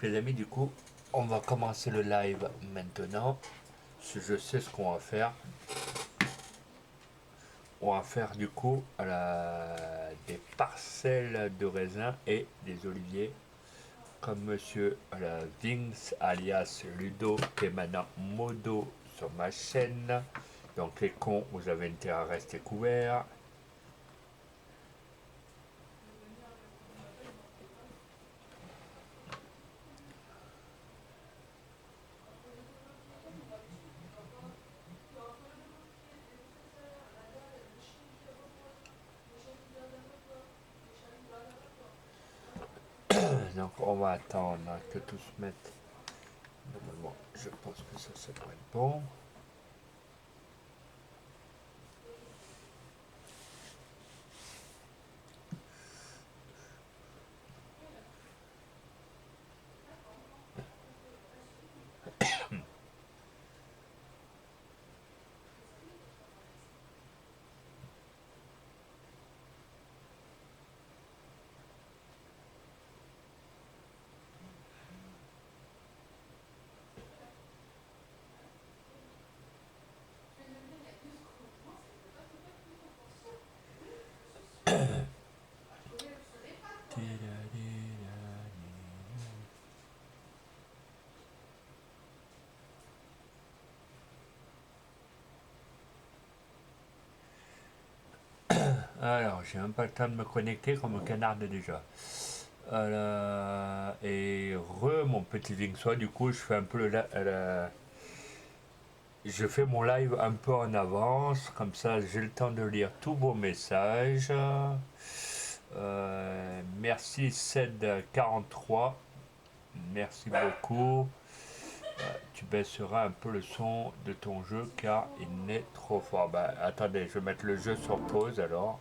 Donc les amis, du coup, on va commencer le live maintenant. Je sais ce qu'on va faire. On va faire du coup des parcelles de raisin et des oliviers. Comme monsieur Vince alias Ludo qui est maintenant modo sur ma chaîne. Donc les cons, vous avez intérêt à rester couverts. Donc on va attendre que tout se mette. Normalement, je pense que ça devrait être bon. Alors, j'ai même pas le temps de me connecter comme un canard de déjà. Et mon petit Vinxois, du coup, je fais un peu je fais mon live un peu en avance, comme ça j'ai le temps de lire tous vos messages. Merci Ced43, merci beaucoup. Tu baisseras un peu le son de ton jeu car il n'est trop fort. Bah, attendez, je vais mettre le jeu sur pause alors.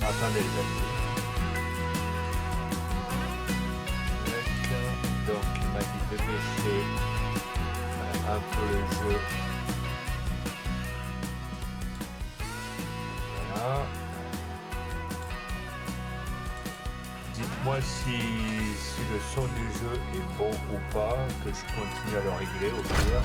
Attendez les amis. Donc il m'a dit de baisser un peu le jeu. Voilà. Dites-moi si le son du jeu est bon ou pas, que je continue à le régler au pire.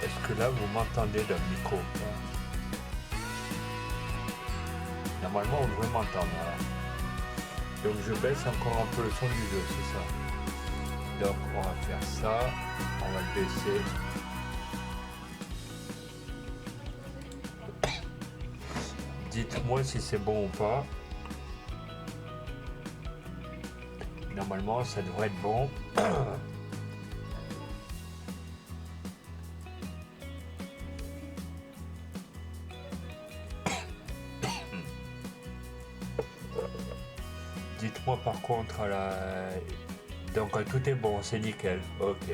Est-ce que là vous m'entendez d'un micro? Normalement on devrait m'entendre. Voilà. Donc je baisse encore un peu le son du jeu, c'est ça. Donc on va faire ça, on va le baisser. Dites-moi si c'est bon ou pas. Normalement ça devrait être bon. Dites-moi par contre donc tout est bon, c'est nickel. Ok.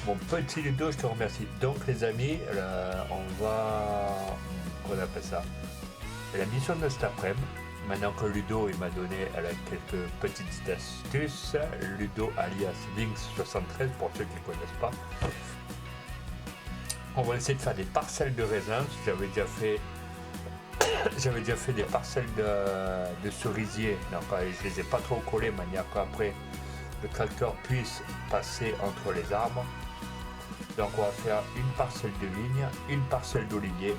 Mon petit Ludo, je te remercie. Donc les amis, on va... Qu'on appelle ça? La mission de cet après-midi. Maintenant que Ludo il m'a donné quelques petites astuces. Ludo alias Vinx73 pour ceux qui ne connaissent pas. On va essayer de faire des parcelles de raisin. J'avais déjà fait des parcelles de cerisier. Non, je les ai pas trop collées de manière qu'après le tracteur puisse passer entre les arbres. Donc on va faire une parcelle de vigne, une parcelle d'olivier.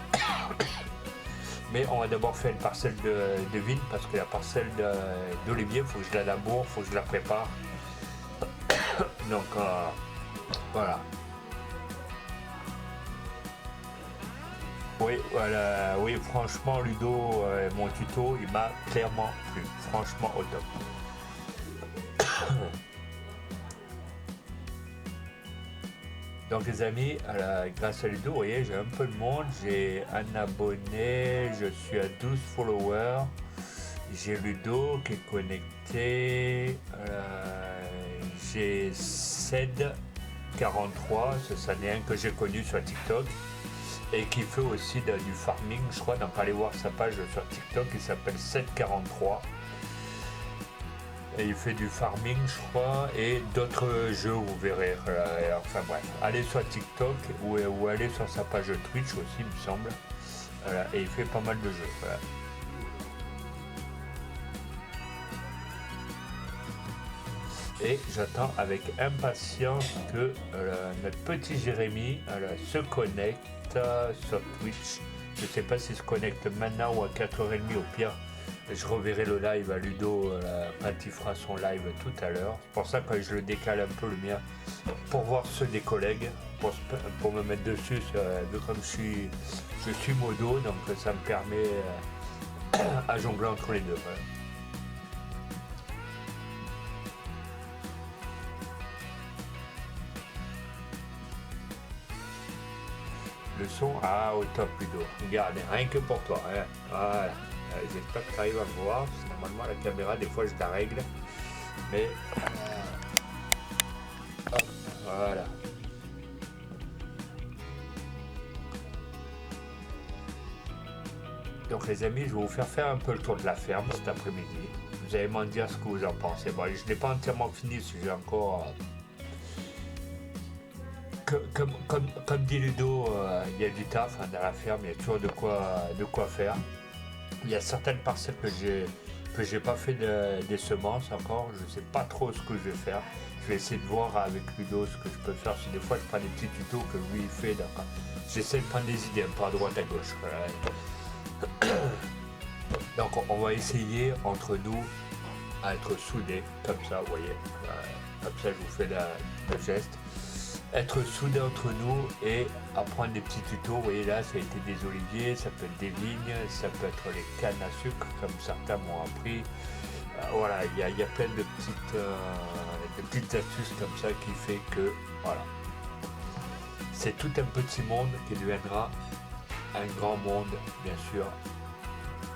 Mais on va d'abord faire une parcelle de vigne parce que la parcelle d'olivier, il faut que je la laboure, il faut que je la prépare. Donc voilà. Oui, voilà, oui, franchement, Ludo, mon tuto, il m'a clairement plu. Franchement, au top. Donc les amis, grâce à Ludo, vous voyez, j'ai un peu de monde, j'ai un abonné, je suis à 12 followers, j'ai Ludo qui est connecté, j'ai Ced43, ce Sanéen que j'ai connu sur TikTok et qui fait aussi du farming, je crois, donc allez voir sa page sur TikTok, il s'appelle Ced43. Et il fait du farming, je crois, et d'autres jeux, vous verrez. Enfin bref, allez sur TikTok ou allez sur sa page Twitch aussi, il me semble. Voilà, et il fait pas mal de jeux. Voilà. Et j'attends avec impatience que notre petit Jérémy se connecte sur Twitch. Je ne sais pas s'il se connecte maintenant ou à 4h30 au pire. Je reverrai le live à Ludo quand il fera son live tout à l'heure. C'est pour ça que je le décale un peu le mien pour voir ceux des collègues, pour me mettre dessus, comme je suis modo, donc ça me permet à jongler entre les deux. Voilà. Le son, au top Ludo. Regardez, rien que pour toi. Hein. Voilà. J'espère que tu arrives à me voir. Normalement, la caméra, des fois, je la règle. Mais. Hop, voilà. Donc, les amis, je vais vous faire un peu le tour de la ferme cet après-midi. Vous allez m'en dire ce que vous en pensez. Bon, je n'ai pas entièrement fini, si j'ai encore. Comme dit Ludo, il y a du taf dans la ferme, il y a toujours de quoi faire. Il y a certaines parcelles que j'ai pas fait des semences encore. Je sais pas trop ce que je vais faire. Je vais essayer de voir avec Ludo ce que je peux faire. Si des fois je prends des petits tutos que lui il fait, d'accord. J'essaie de prendre des idées un peu à droite à gauche. Voilà. Donc on va essayer entre nous à être soudés, comme ça, vous voyez. Comme ça je vous fais le geste. Être soudés entre nous et apprendre des petits tutos. Vous voyez là, ça a été des oliviers, ça peut être des vignes, ça peut être les cannes à sucre, comme certains m'ont appris. Voilà, il y a plein de petites astuces comme ça qui fait que, voilà. C'est tout un petit monde qui deviendra un grand monde, bien sûr,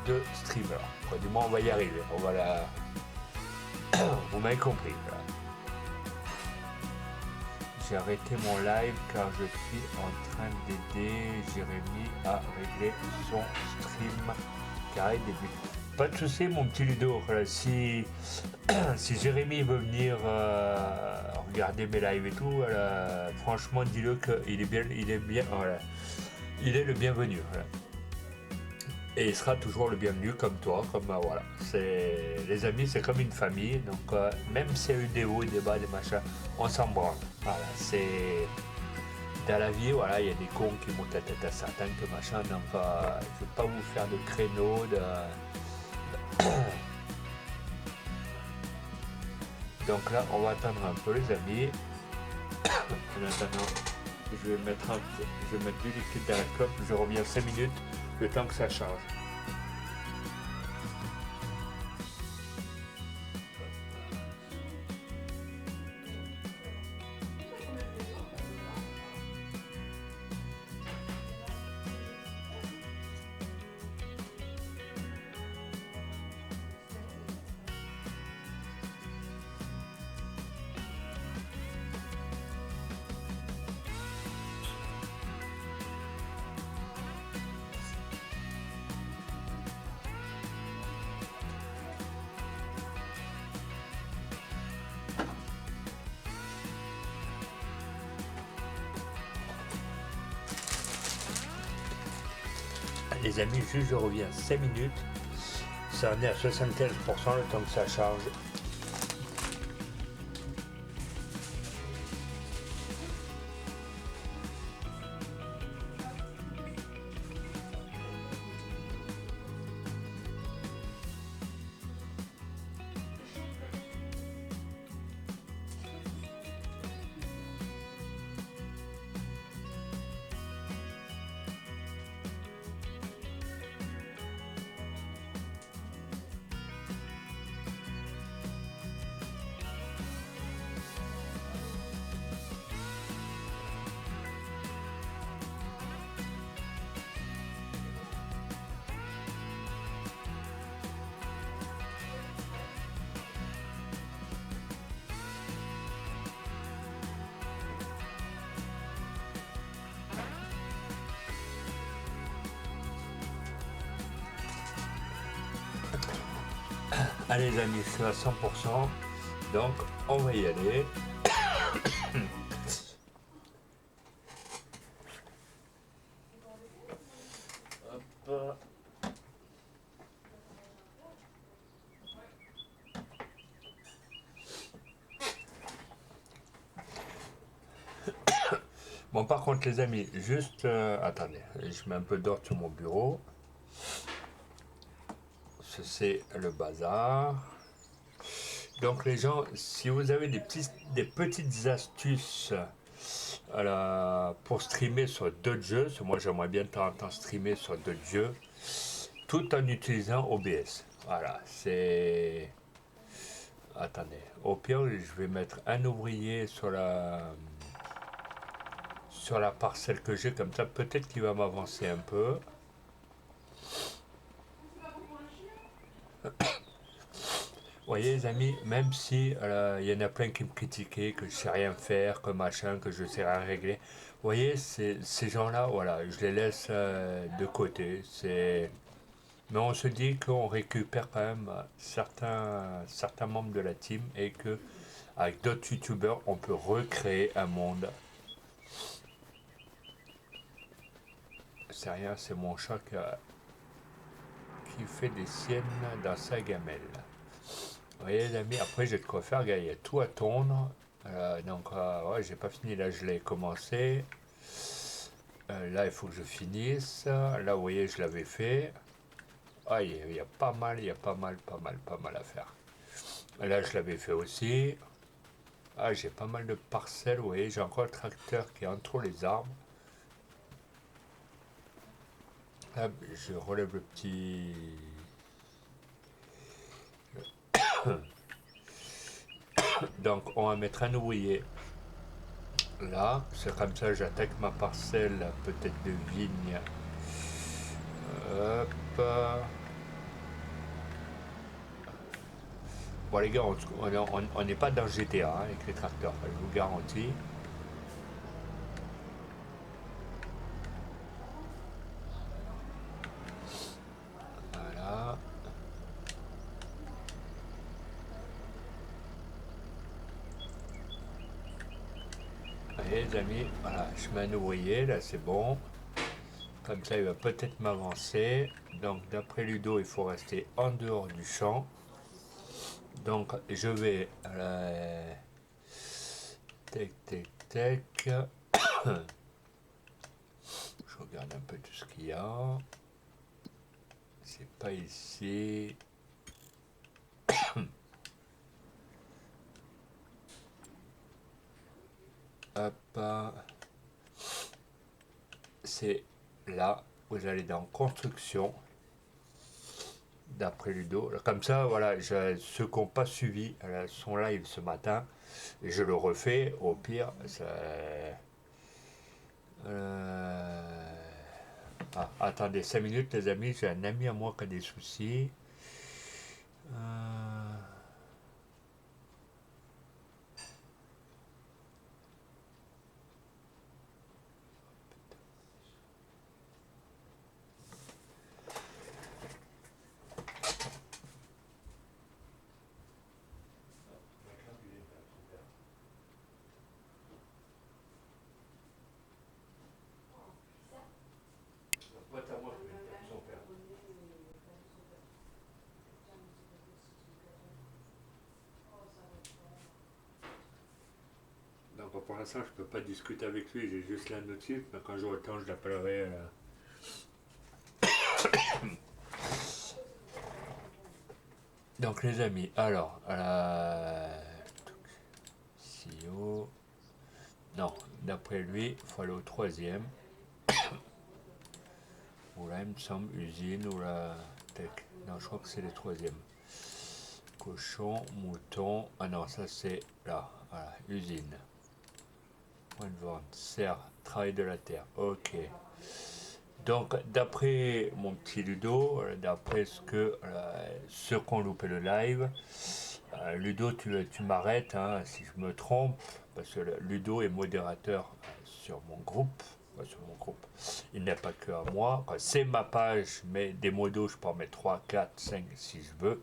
de streamers. Du moins, on va y arriver. Vous m'avez compris. Voilà. J'ai arrêté mon live car je suis en train d'aider Jérémy à régler son stream car il débute. Pas de soucis mon petit Ludo, si Jérémy veut venir regarder mes lives et tout, franchement dis-le qu'il est bien, voilà. Il est le bienvenu. Voilà. Et il sera toujours le bienvenu comme toi, voilà. Les amis, c'est comme une famille, donc même s'il y a eu des hauts, des bas, des machins, on s'en branle. Voilà, c'est dans la vie, voilà, il y a des cons qui montent la tête à certains que machin, donc je vais pas vous faire de créneaux, Donc là, on va attendre un peu les amis. En attendant, je vais mettre du liquide dans la clope, je reviens 5 minutes, le temps que ça charge. Les amis, juste je reviens 5 minutes. Ça en est à 75% le temps que ça charge. Allez les amis, je suis à 100%, donc on va y aller. Hop. Bon, par contre les amis, juste attendez, je mets un peu d'ordre sur mon bureau. C'est le bazar. Donc les gens, si vous avez des petites astuces pour streamer sur d'autres jeux, parce que moi j'aimerais bien de temps en temps streamer sur d'autres jeux, tout en utilisant OBS. Voilà, c'est... Attendez, au pire je vais mettre un ouvrier sur la parcelle que j'ai, comme ça peut-être qu'il va m'avancer un peu. Vous voyez les amis, même si il y en a plein qui me critiquaient, que je sais rien faire, que machin, que je sais rien régler. Vous voyez, ces gens-là, voilà, je les laisse de côté. Mais on se dit qu'on récupère quand même certains membres de la team et que avec d'autres youtubeurs, on peut recréer un monde. C'est rien, c'est mon chat qui fait des siennes dans sa gamelle. Vous voyez les amis, après j'ai de quoi faire, il y a tout à tondre. Ouais, j'ai pas fini, là je l'ai commencé. Là il faut que je finisse. Là vous voyez je l'avais fait. Ah, il y a pas mal, il y a pas mal à faire. Là je l'avais fait aussi. Ah, j'ai pas mal de parcelles, vous voyez, j'ai encore le tracteur qui est entre les arbres. Là, je relève le petit... Donc on va mettre un ouvrier là, c'est comme ça j'attaque ma parcelle peut-être de vigne. Hop. Bon les gars, on n'est pas dans GTA hein, avec les tracteurs, je vous garantis. Voilà. Allez les amis, voilà, je mets un ouvrier, là c'est bon. Comme ça il va peut-être m'avancer. Donc d'après Ludo, il faut rester en dehors du champ. Donc je vais... Tac, tac, tac. Je regarde un peu tout ce qu'il y a. C'est pas ici. Hop. C'est là. Vous allez dans construction. D'après Ludo. Comme ça, voilà, ceux qui n'ont pas suivi son live ce matin, je le refais. Au pire, ça... Ah, attendez 5 minutes les amis, j'ai un ami à moi qui a des soucis. Donc pour l'instant, je peux pas discuter avec lui, j'ai juste la notif, mais quand j'aurai le temps, je l'appellerai. Donc les amis, alors, CEO, non, d'après lui, il faut aller au troisième. Ou là, il me semble, usine, ou la tech. Non, je crois que c'est le troisième. Cochon, mouton, ah non, ça c'est là, voilà, usine. Point de vente, serre, travail de la terre, ok. Donc, d'après mon petit Ludo, d'après ceux qui ont loupé le live, Ludo, tu m'arrêtes hein, si je me trompe, parce que Ludo est modérateur sur mon groupe. Il n'est pas que à moi. C'est ma page, mais des modos, je peux en mettre 3, 4, 5 si je veux.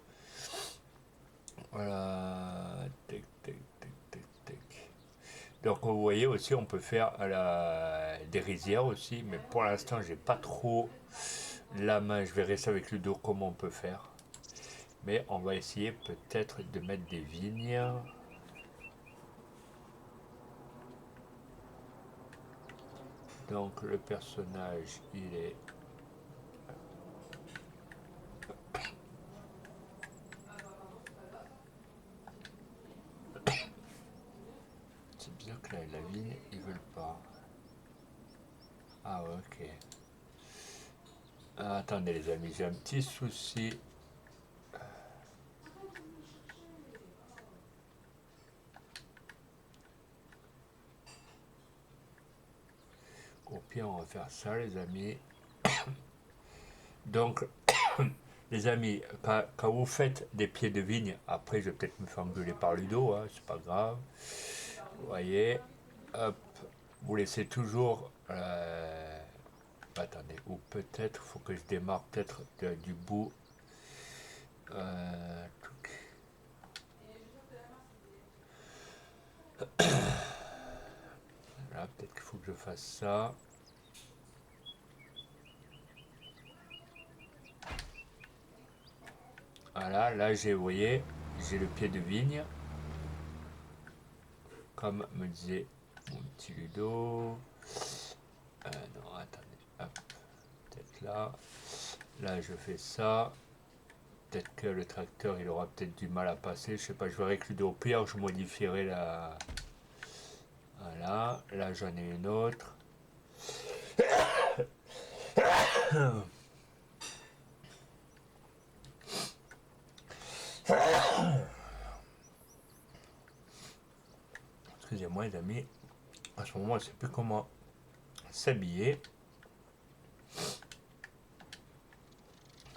Voilà. Tac, tac, tac, tac, tac. Donc vous voyez aussi, on peut faire des rizières aussi, mais pour l'instant, j'ai pas trop la main. Je verrai ça avec Ludo comment on peut faire. Mais on va essayer peut-être de mettre des vignes. Donc le personnage, il est... C'est bizarre que la vigne, ils veulent pas. Ah ouais, ok. Ah, attendez les amis, j'ai un petit souci. Au pire, on va faire ça les amis. Donc, les amis, quand vous faites des pieds de vigne, après je vais peut-être me faire engueuler par Ludo, hein, c'est pas grave. Vous voyez, hop, vous laissez toujours... attendez, ou peut-être, faut que je démarre peut-être du bout. Euh, là, peut-être qu'il faut que je fasse ça. Voilà, là j'ai, vous voyez, j'ai le pied de vigne. Comme me disait mon petit Ludo. Non, attendez, hop, peut-être là. Là, je fais ça. Peut-être que le tracteur, il aura peut-être du mal à passer. Je sais pas, je verrai que Ludo au pire, je modifierai la... Voilà, là j'en ai une autre. Excusez-moi les amis, à ce moment je sais plus comment s'habiller.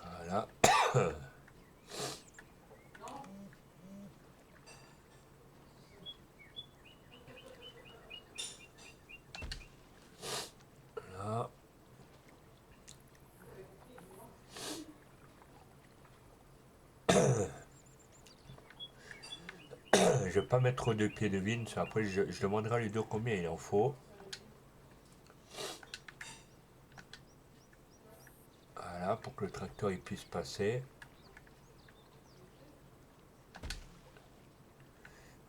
Voilà. Là. Je vais pas mettre trop de pieds de vigne, après je demanderai à Ludo combien il en faut. Voilà, pour que le tracteur il puisse passer.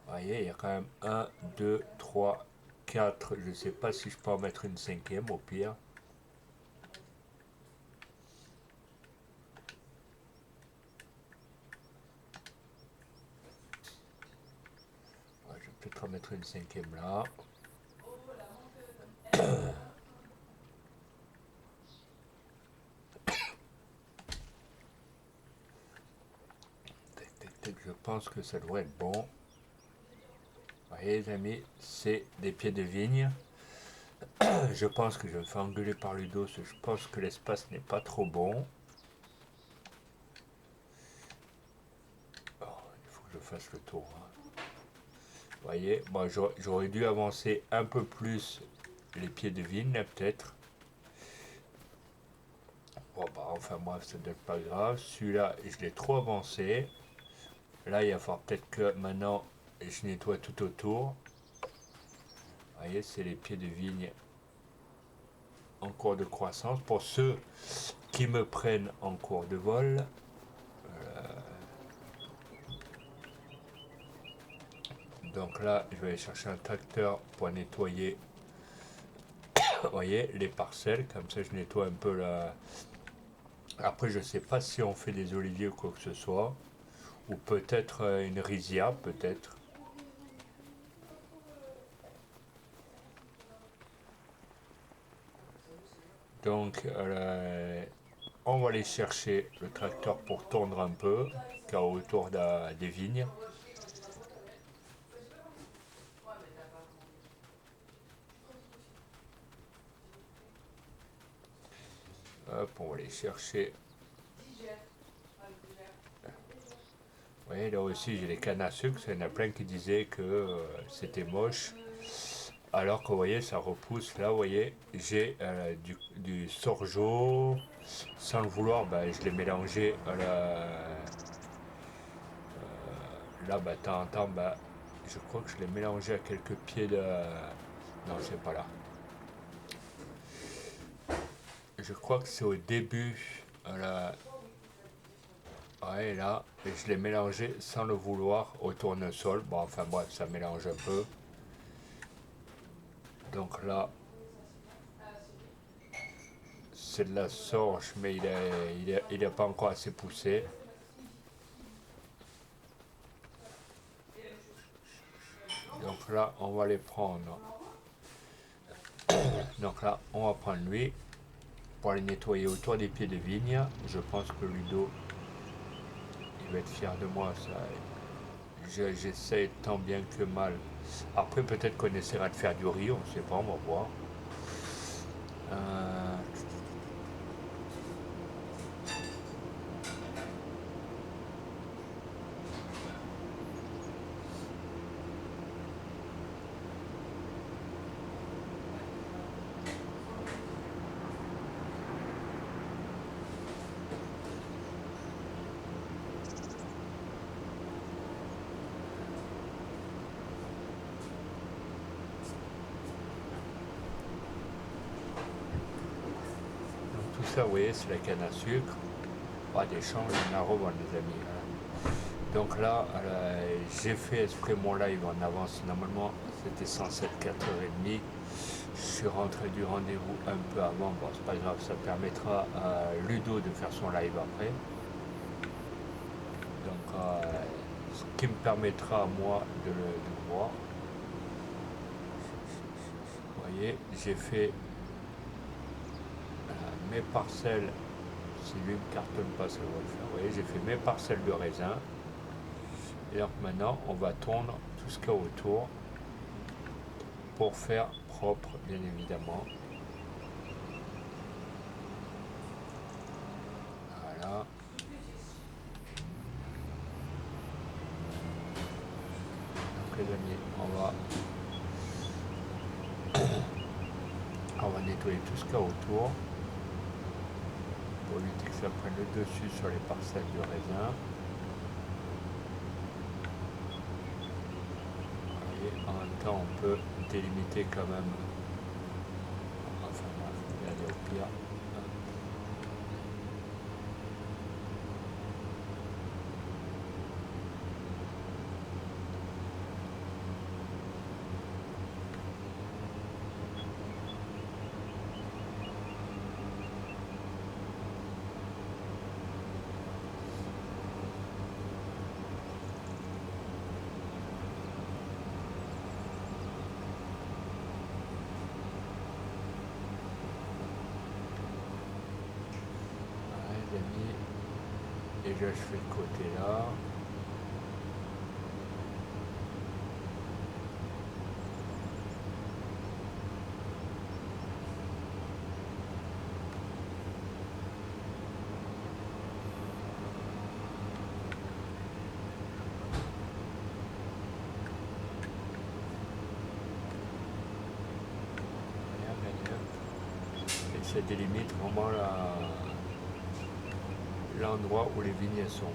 Vous voyez, il y a quand même 1, 2, 3, 4. Je ne sais pas si je peux en mettre une cinquième au pire. Ouais, je vais peut-être en mettre une cinquième là. Je pense que ça devrait être bon. Vous voyez les amis, c'est des pieds de vigne. Je pense que je vais me faire engueuler par Ludo, je pense que l'espace n'est pas trop bon. Oh, il faut que je fasse le tour. Hein. Vous voyez, moi j'aurais dû avancer un peu plus les pieds de vigne, là peut-être. Bon bah enfin bref, ça ne doit être pas grave. Celui-là, je l'ai trop avancé. Là, il va falloir peut-être que maintenant, je nettoie tout autour. Vous voyez, c'est les pieds de vigne en cours de croissance. Pour ceux qui me prennent en cours de vol, donc là, je vais aller chercher un tracteur pour nettoyer, vous voyez, les parcelles. Comme ça, je nettoie un peu la... Après, je ne sais pas si on fait des oliviers ou quoi que ce soit. Ou peut-être une rizière, peut-être. Donc, on va aller chercher le tracteur pour tondre un peu, car autour des vignes. Hop, on va aller chercher. Vous voyez, là aussi, j'ai les cannes à sucre. Il y en a plein qui disaient que c'était moche. Alors que vous voyez, ça repousse. Là, vous voyez, j'ai du sorgho. Sans le vouloir, ben, je l'ai mélangé à là, bah, de temps en temps, bah, je crois que je l'ai mélangé à quelques pieds de... Non, c'est pas là. Je crois que c'est au début. Voilà. Ouais, là, et je l'ai mélangé sans le vouloir au tournesol. Bon, enfin bref, ça mélange un peu. Donc là, c'est de la sorge, mais il est pas encore assez poussé. Donc là, on va les prendre. Donc là, on va prendre lui pour les nettoyer autour des pieds de vigne. Je pense que Ludo, il va être fier de moi. Ça, j'essaie tant bien que mal. Après, peut-être qu'on essaiera de faire du riz, on ne sait pas, on va voir. Euh, donc tout ça, vous voyez, c'est la canne à sucre. Ah, des champs, on en a revend, les amis. Donc là, j'ai fait exprès mon live en avance. Normalement, c'était censé être 4h30. Je suis rentré du rendez-vous un peu avant. Bon, c'est pas grave, ça permettra à Ludo de faire son live après. Donc, ce qui me permettra à moi de voir. Vous voyez, j'ai fait mes parcelles. Si lui me cartonne pas, ça va le faire. Vous voyez, j'ai fait mes parcelles de raisin. Et donc maintenant, on va tondre tout ce qu'il y a autour pour faire propre, bien évidemment. Voilà. Donc les amis, on va nettoyer tout ce qu'il y a autour pour éviter que ça prenne le dessus sur les parcelles de raisin. Et en même temps, on peut délimiter quand même. Enfin, on va aller au pire. Voilà, les amis. Déjà, je fais le côté là. Et ça délimite vraiment l'endroit où les vignes sont. Là.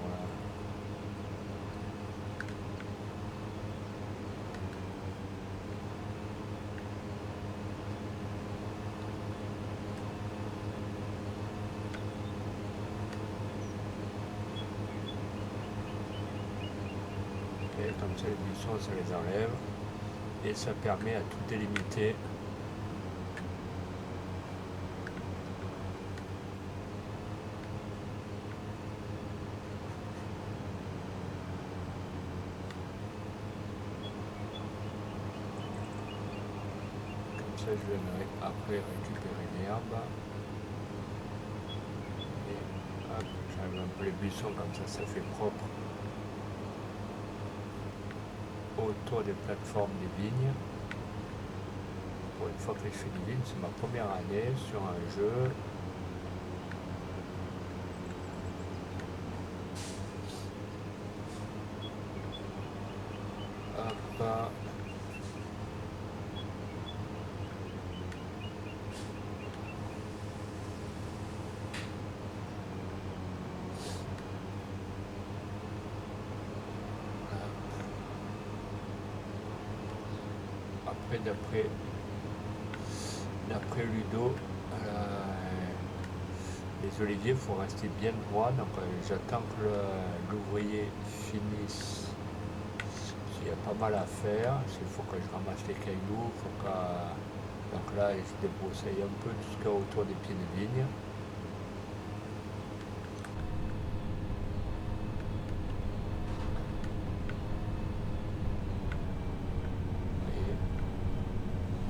Et comme ça, les buissons, ça les enlève. Et ça permet à tout délimiter. Comme ça, je viendrai après récupérer l'herbe. Et hop, j'enlève un peu les buissons, comme ça fait propre autour des plateformes des vignes. Pour une fois que je fais des vignes, c'est ma première année sur un jeu. Hop. après, d'après Ludo, les oliviers, il faut rester bien droit. Donc j'attends que l'ouvrier finisse. Il y a pas mal à faire. Il faut que je ramasse les cailloux. Donc là, je débroussaille un peu jusqu'à autour des pieds de vigne.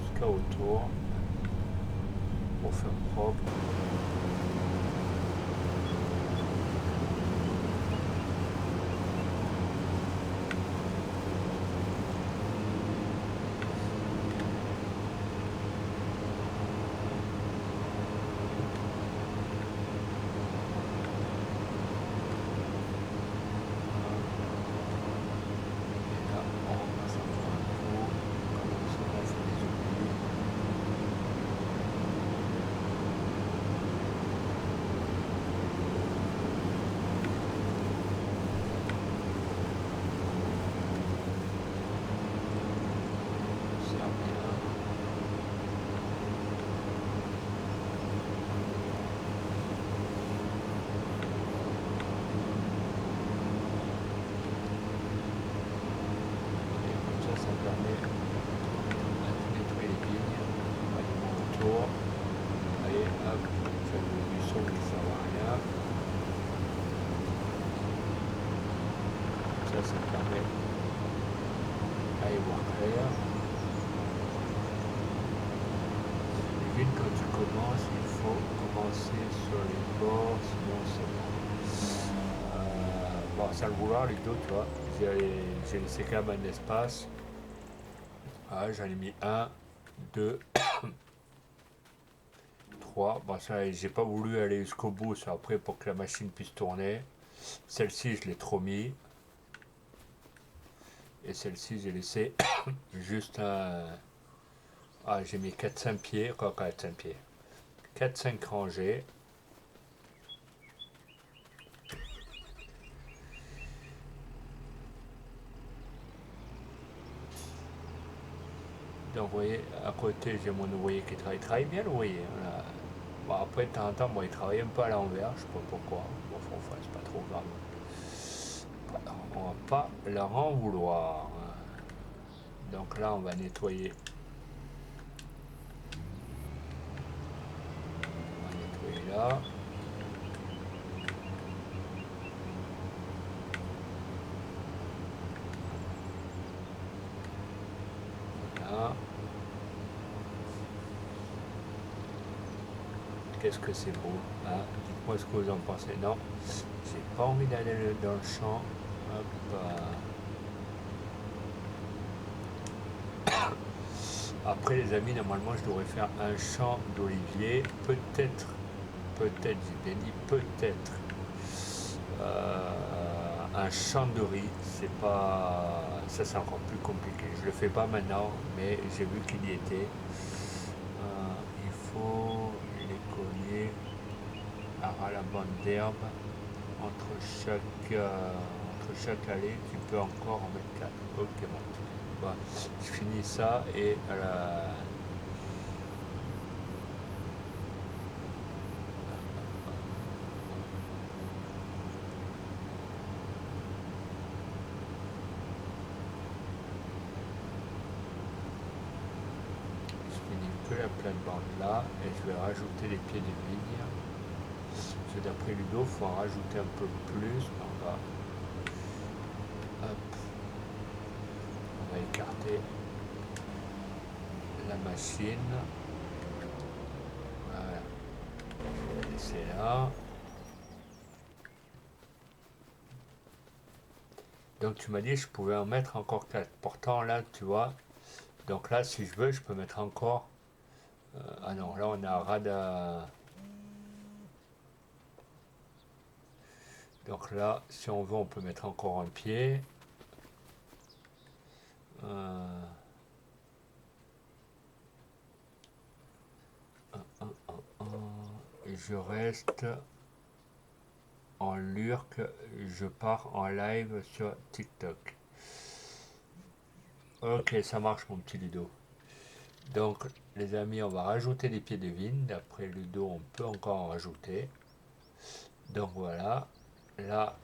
Jusqu'à autour pour faire propre. Et là, on va s'en faire un coup. Comme ça, on fait des oublis. On sert bien. Et comme ça permet de nettoyer les vignes. Autour. Allez, hop, fait le buisson qui ne sert à rien. Ça permet d'aller voir clair. Les vignes, quand tu commences, il faut commencer sur les bords, sinon c'est bon. Bon, sans le vouloir, les dos, tu vois, j'ai laissé quand même un espace. Ah, j'en ai mis un, deux, trois. Bon, ça, j'ai pas voulu aller jusqu'au bout, ça après pour que la machine puisse tourner. Celle-ci, je l'ai trop mis. Et celle-ci, j'ai laissé juste un. Ah, j'ai mis 4-5 pieds, quoi, 4-5 pieds. 4-5 rangées. Donc, vous voyez, à côté, j'ai mon ouvrier qui travaille. Il travaille bien, l'ouvrier. Voilà. Bon, après, de temps en temps, moi, il travaille un peu à l'envers, je sais pas pourquoi. Bon, enfin, c'est pas trop grave. On va pas leur en vouloir. Donc là, on va nettoyer. On va nettoyer là. Voilà. Qu'est-ce que c'est beau, hein? Dites-moi ce que vous en pensez. Non, j'ai pas envie d'aller dans le champ. Hop. Après, les amis, normalement, je devrais faire un champ d'olivier. Peut-être, j'ai bien dit peut-être. Un champ de riz, c'est pas. Ça, c'est encore plus compliqué. Je le fais pas maintenant, mais j'ai vu qu'il y était. Il faut les collier à la bande d'herbe. Entre chaque allée, tu peux encore en mettre 4. Ok, bon. Bon, je finis ça et je finis que la plate-bande là et je vais rajouter les pieds de vigne. Parce que d'après Ludo, il faut en rajouter un peu plus. Hop, on va écarter la machine. Voilà, je vais laisser là. Donc tu m'as dit que je pouvais en mettre encore 4. Pourtant là, tu vois, donc là, si je veux, je peux mettre encore. Ah non, là on a un rad. Donc là, si on veut, on peut mettre encore un pied. Euh, je reste en lurk, je pars en live sur TikTok. Ok, ça marche mon petit Ludo. Donc, les amis, on va rajouter des pieds de vigne. D'après Ludo, on peut encore en rajouter. Donc voilà. Là,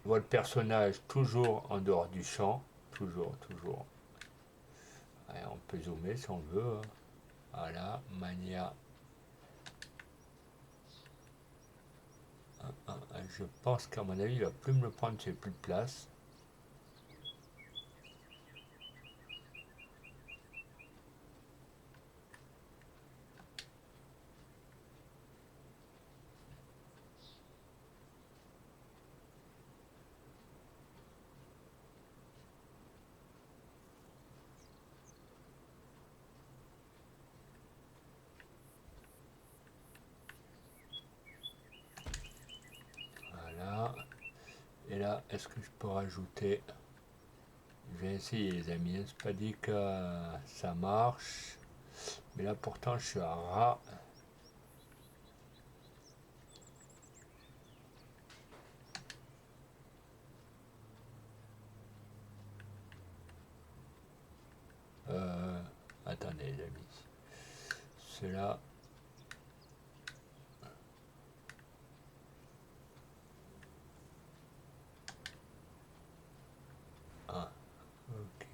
votre personnage toujours en dehors du champ. Toujours, toujours. Ouais, on peut zoomer si on veut, hein. Voilà, Mania. Je pense qu'à mon avis, il va plus me le prendre, j'ai plus de place. Voilà. Et là, est-ce que je peux rajouter? Je vais essayer les amis, c'est pas dit que ça marche. Mais là pourtant je suis à ras. Euh, Attendez les amis. Cela. Ah, ok.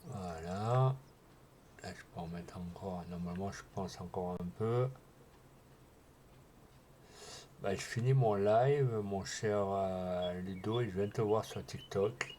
Voilà. Là je peux en mettre encore. Normalement je pense encore un peu. Bah, je finis mon live, mon cher Ludo, et je viens de te voir sur TikTok.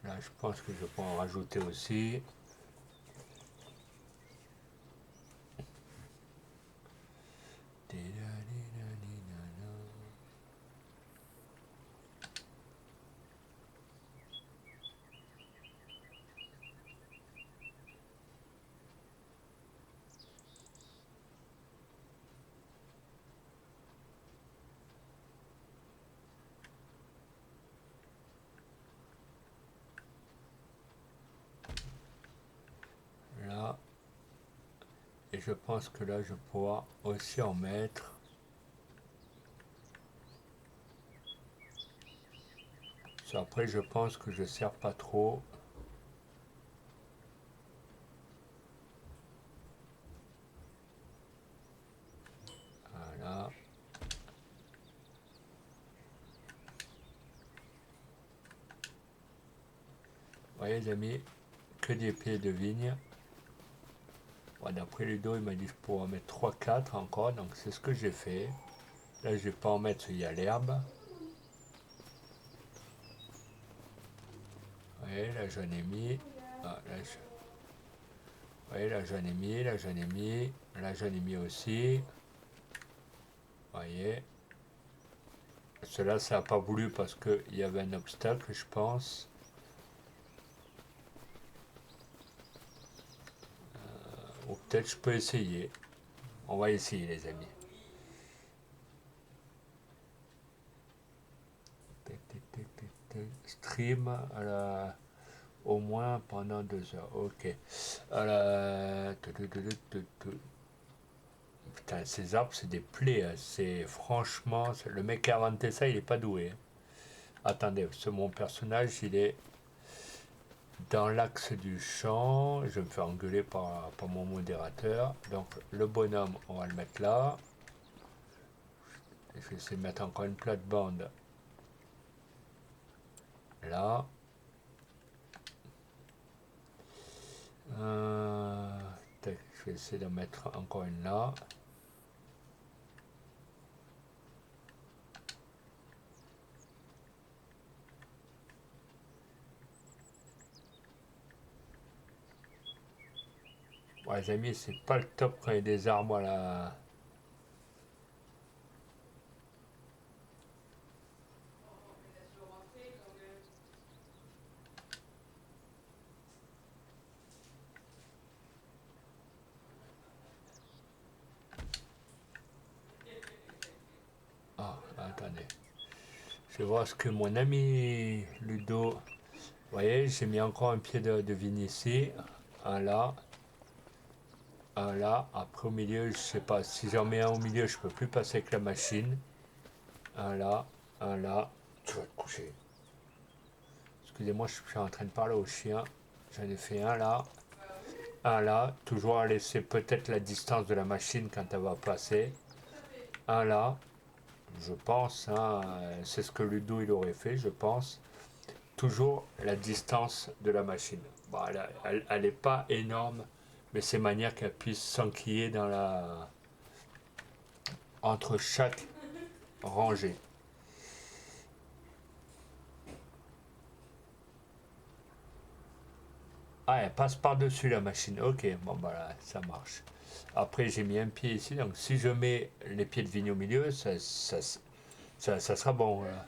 Là je pense que je peux en rajouter aussi. Là. Et je pense que là je pourrai aussi en mettre. Après je pense que je ne sers pas trop. Voilà. Vous voyez les amis, que des pieds de vigne. Bon, d'après Ludo, il m'a dit que je pourrais en mettre 3-4 encore, donc c'est ce que j'ai fait. Là, je vais pas en mettre, il y a l'herbe. Vous voyez, là, j'en ai mis. Ah, là, vous voyez, là, j'en ai mis, là, j'en ai mis. Là, j'en ai mis aussi. Vous voyez. Cela, ça n'a pas voulu parce qu'il y avait un obstacle, je pense. Ou peut-être je peux essayer. On va essayer, les amis. Stream à au moins pendant 2 heures. Ok. Putain, ces arbres, c'est des plaies, hein. C'est franchement, le mec qui a inventé ça, il est pas doué, hein. Attendez, mon personnage, il est dans l'axe du champ. Je vais me faire engueuler par mon modérateur. Donc, le bonhomme, on va le mettre là. Je vais essayer de mettre encore une plate-bande là. Je vais essayer d'en mettre encore une là. Bon, les amis, c'est pas le top quand il y a des arbres à la. Je vais voir ce que mon ami Ludo... Vous voyez, j'ai mis encore un pied de vigne ici. Un là. Un là. Après au milieu, je sais pas. Si j'en mets un au milieu, je peux plus passer avec la machine. Un là. Un là. Tu vas te coucher. Excusez-moi, je suis en train de parler au chien. J'en ai fait un là. Un là. Toujours à laisser peut-être la distance de la machine quand elle va passer. Un là. Je pense, hein, c'est ce que Ludo il aurait fait, je pense. Toujours la distance de la machine. Bon, elle est pas énorme, mais c'est manière qu'elle puisse s'enquiller dans la entre chaque rangée. Ah, elle passe par-dessus la machine. Ok, bon voilà, ça marche. Après, j'ai mis un pied ici, donc si je mets les pieds de vigne au milieu, ça sera bon. Voilà.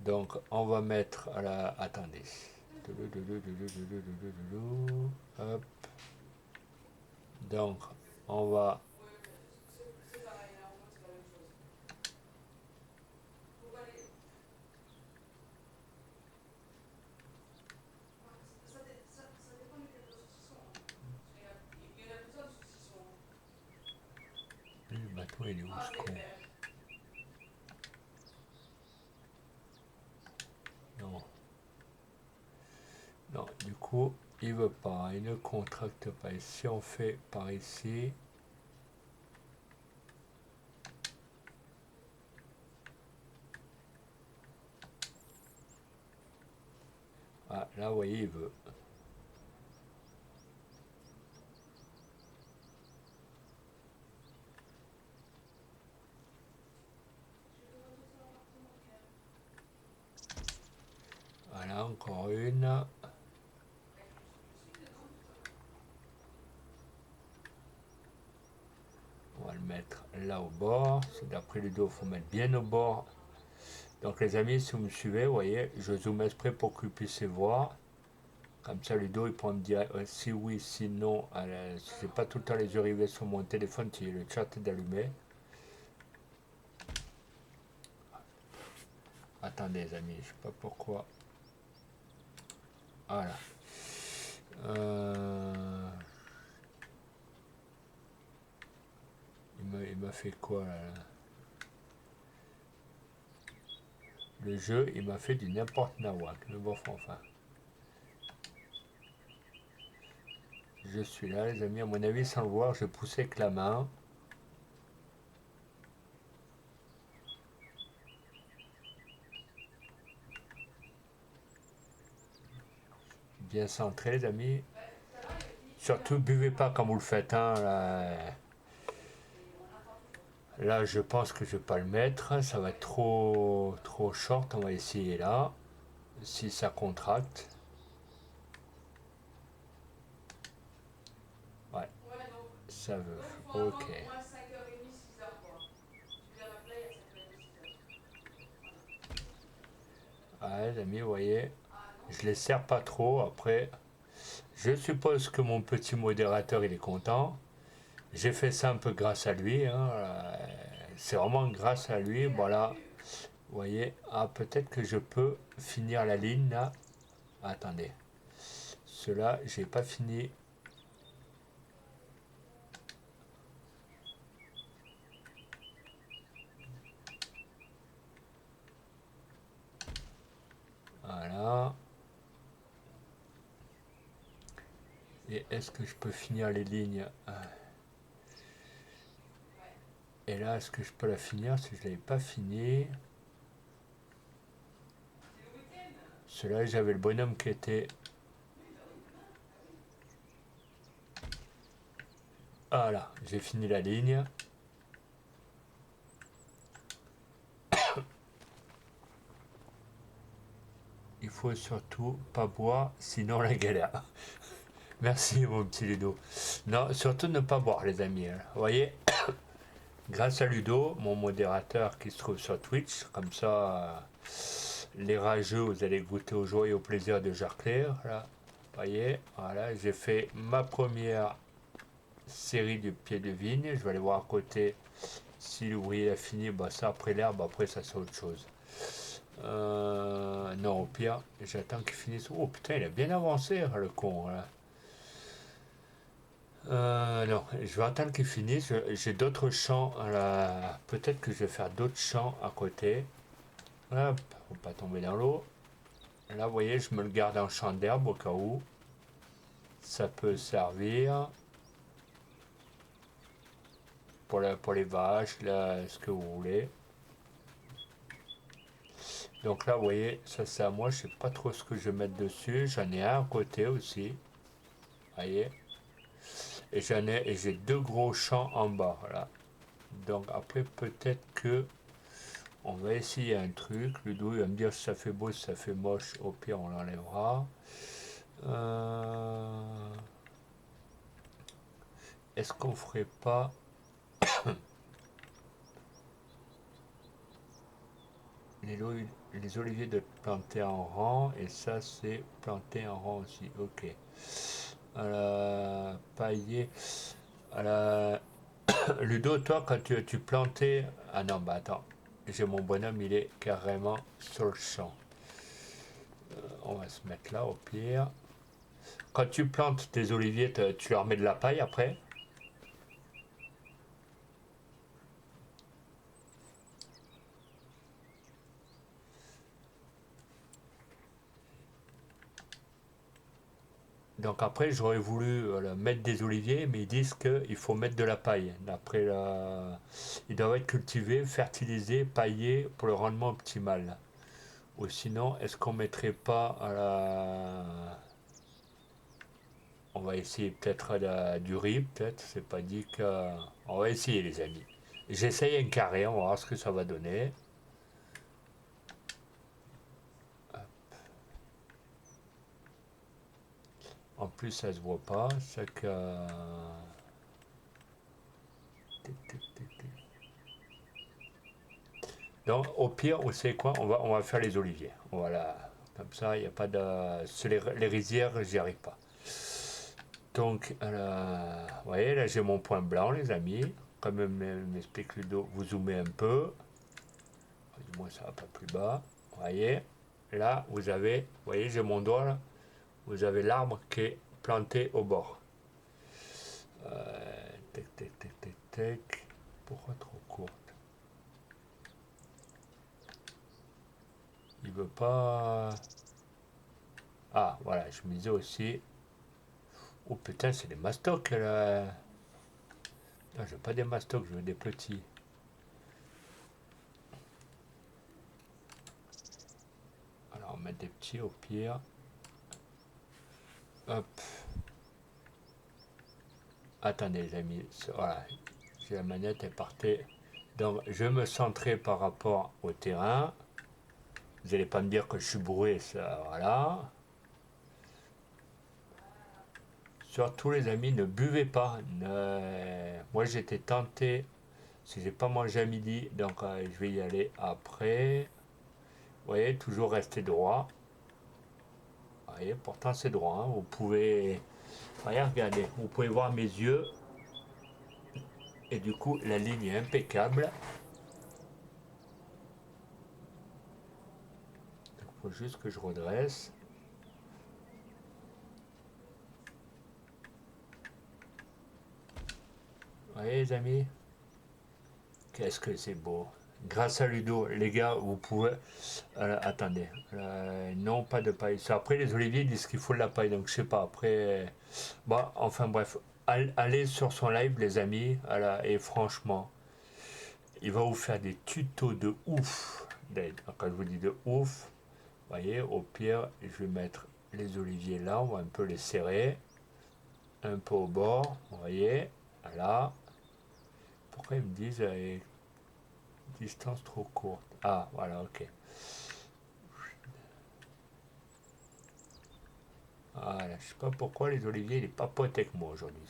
Donc, on va mettre à la... Attendez. Hop. Donc, on va... Le bateau, il est où ce con? Non. Non, du coup, il veut pas. Il ne contracte pas. Et si on fait par ici... Ah, là, vous voyez, il veut. Voilà, encore une. On va le mettre là au bord. D'après Ludo, il faut mettre bien au bord. Donc les amis, si vous me suivez, vous voyez, je zoome exprès pour que vous puissiez voir. Comme ça, Ludo, il pourra me dire si oui, si non. Je ne sais pas tout le temps les yeux rivés sur mon téléphone si le chat est allumé. Attendez les amis, je sais pas pourquoi. Voilà. Il m'a fait quoi là? Le jeu, il m'a fait du n'importe nawak. Mais bon, enfin. Je suis là, les amis. À mon avis, sans le voir, je poussais avec la main. Bien centré, les amis. Surtout, buvez pas comme vous le faites. Hein, là, je pense que je vais pas le mettre. Ça va être trop short. On va essayer là. Si ça contracte. Ouais, ça veut. Ok. Ouais, les amis, vous voyez. Je les sers pas trop. Après, je suppose que mon petit modérateur, il est content. J'ai fait ça un peu grâce à lui. Hein, c'est vraiment grâce à lui. Voilà. Vous voyez. Ah, peut-être que je peux finir la ligne là. Attendez. Cela, j'ai pas fini. Voilà. Et est-ce que je peux finir les lignes? Et là, est-ce que je peux la finir si je ne l'avais pas fini? Cela, j'avais le bonhomme qui était... Voilà, j'ai fini la ligne. Il faut surtout pas boire, sinon la galère. Merci mon petit Ludo. Non, surtout ne pas boire les amis. Hein. Vous voyez, grâce à Ludo, mon modérateur qui se trouve sur Twitch, comme ça, les rageux, vous allez goûter aux joies et au plaisir de Jarclair. Là. Vous voyez, voilà, j'ai fait ma première série de pieds de vigne. Je vais aller voir à côté si l'ouvrier a fini. Bah, ça, après l'herbe, après ça c'est autre chose. Non, au pire, j'attends qu'il finisse. Oh putain, il a bien avancé, hein, le con, là. Non, je vais attendre qu'il finisse. J'ai d'autres champs à la... Peut-être que je vais faire d'autres champs à côté. Hop, faut pas tomber dans l'eau. Là, vous voyez, je me le garde en champ d'herbe au cas où. Ça peut servir pour les vaches, là, ce que vous voulez. Donc là, vous voyez, ça c'est à moi. Je sais pas trop ce que je vais mettre dessus. J'en ai un à côté aussi. Vous voyez. Et j'ai deux gros champs en bas. Là. Donc après, peut-être que on va essayer un truc. Ludo, il va me dire si ça fait beau, si ça fait moche. Au pire, on l'enlèvera. Est-ce qu'on ferait pas les oliviers de planter en rang? Et ça, c'est planter en rang aussi. Ok. À la pailler. À la... Ludo, toi, quand tu plantais... Ah non, bah attends. J'ai mon bonhomme, il est carrément sur le champ. On va se mettre là au pire. Quand tu plantes tes oliviers, tu leur mets de la paille après? Donc après, j'aurais voulu mettre des oliviers, mais ils disent qu'il faut mettre de la paille. Après, ils doivent être cultivés, fertilisés, paillés pour le rendement optimal. Ou sinon, est-ce qu'on mettrait pas à la... On va essayer peut-être du riz, peut-être. C'est pas dit que... On va essayer, les amis. J'essaye un carré, on va voir ce que ça va donner. En plus, ça se voit pas. C'est que... Donc, au pire, vous savez quoi? On va faire les oliviers. Voilà. Comme ça, il n'y a pas de... Sur les rizières, j'y arrive pas. Donc, vous voyez, là, j'ai mon point blanc, les amis. Comme m'explique Ludo, vous zoomez un peu. Du moins, ça va pas plus bas. Vous voyez? Là, vous voyez, j'ai mon doigt là. Vous avez l'arbre qui est planté au bord. Tac, tac, tac, tac, tac. Pourquoi trop courte? Il veut pas. Ah, voilà, je me disais aussi. Oh putain, c'est des mastocs là. Non, je veux pas des mastocs, je veux des petits. Alors, on met des petits au pire. Hop. Attendez, les amis. Voilà. J'ai la manette, elle partait. Donc, je vais me centrer par rapport au terrain. Vous n'allez pas me dire que je suis bourré, ça, voilà. Surtout, les amis, ne buvez pas. Moi, j'étais tenté, si j'ai pas mangé à midi, donc je vais y aller après. Vous voyez, toujours rester droit. Vous voyez, pourtant c'est droit. Hein. Vous pouvez, voyez, regardez, vous pouvez voir mes yeux. Et du coup, la ligne est impeccable. Il faut juste que je redresse. Vous voyez, les amis, qu'est-ce que c'est beau. Grâce à Ludo, les gars, vous pouvez... attendez. Non, pas de paille. Après, les oliviers disent qu'il faut de la paille, donc je sais pas. Après... Bon, enfin bref. Allez sur son live, les amis. Voilà, et franchement, il va vous faire des tutos de ouf. Quand je vous dis de ouf, vous voyez, au pire, je vais mettre les oliviers là. On va un peu les serrer. Un peu au bord, vous voyez. Voilà. Pourquoi ils me disent distance trop courte? Ah, voilà, ok. Voilà, je sais pas pourquoi les oliviers, il est pas pote avec moi aujourd'hui.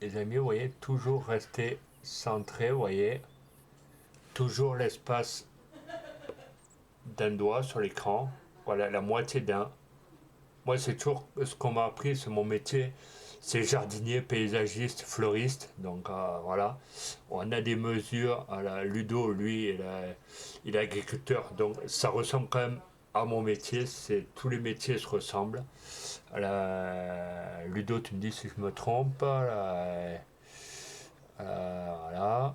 Les amis, vous voyez, toujours rester centré, vous voyez. Toujours l'espace d'un doigt sur l'écran. Voilà, la moitié d'un. Moi, c'est toujours ce qu'on m'a appris, c'est mon métier. C'est jardinier, paysagiste, fleuriste. Donc voilà, on a des mesures. Ludo, lui, il est agriculteur. Donc ça ressemble quand même à mon métier. Tous les métiers se ressemblent. Ludo, tu me dis si je me trompe. Voilà.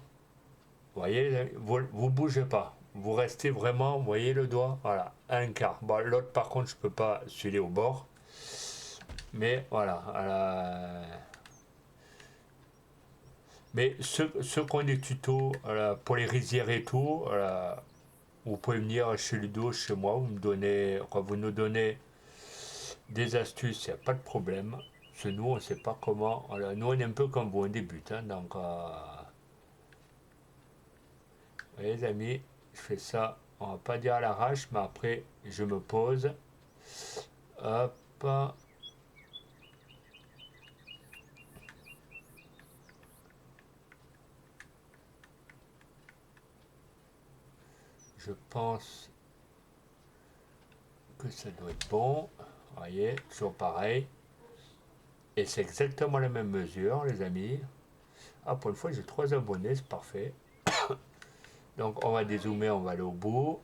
Vous voyez, vous bougez pas. Vous restez vraiment, vous voyez le doigt, voilà, un quart. Bon, l'autre par contre, je peux pas, celui au bord. Mais voilà. Mais ceux qui ont des tutos pour les rizières et tout, vous pouvez venir chez Ludo, chez moi, vous nous donnez des astuces, il n'y a pas de problème. Parce que nous, on ne sait pas comment. Voilà, nous, on est un peu comme vous, on débute. Hein, donc, vous voyez, les amis, je fais ça, on va pas dire à l'arrache, mais après, je me pose. Hop. Je pense que ça doit être bon. Vous voyez, toujours pareil. Et c'est exactement la même mesure, les amis. Ah, pour une fois, j'ai 3 abonnés, c'est parfait. Donc, on va dézoomer, on va aller au bout.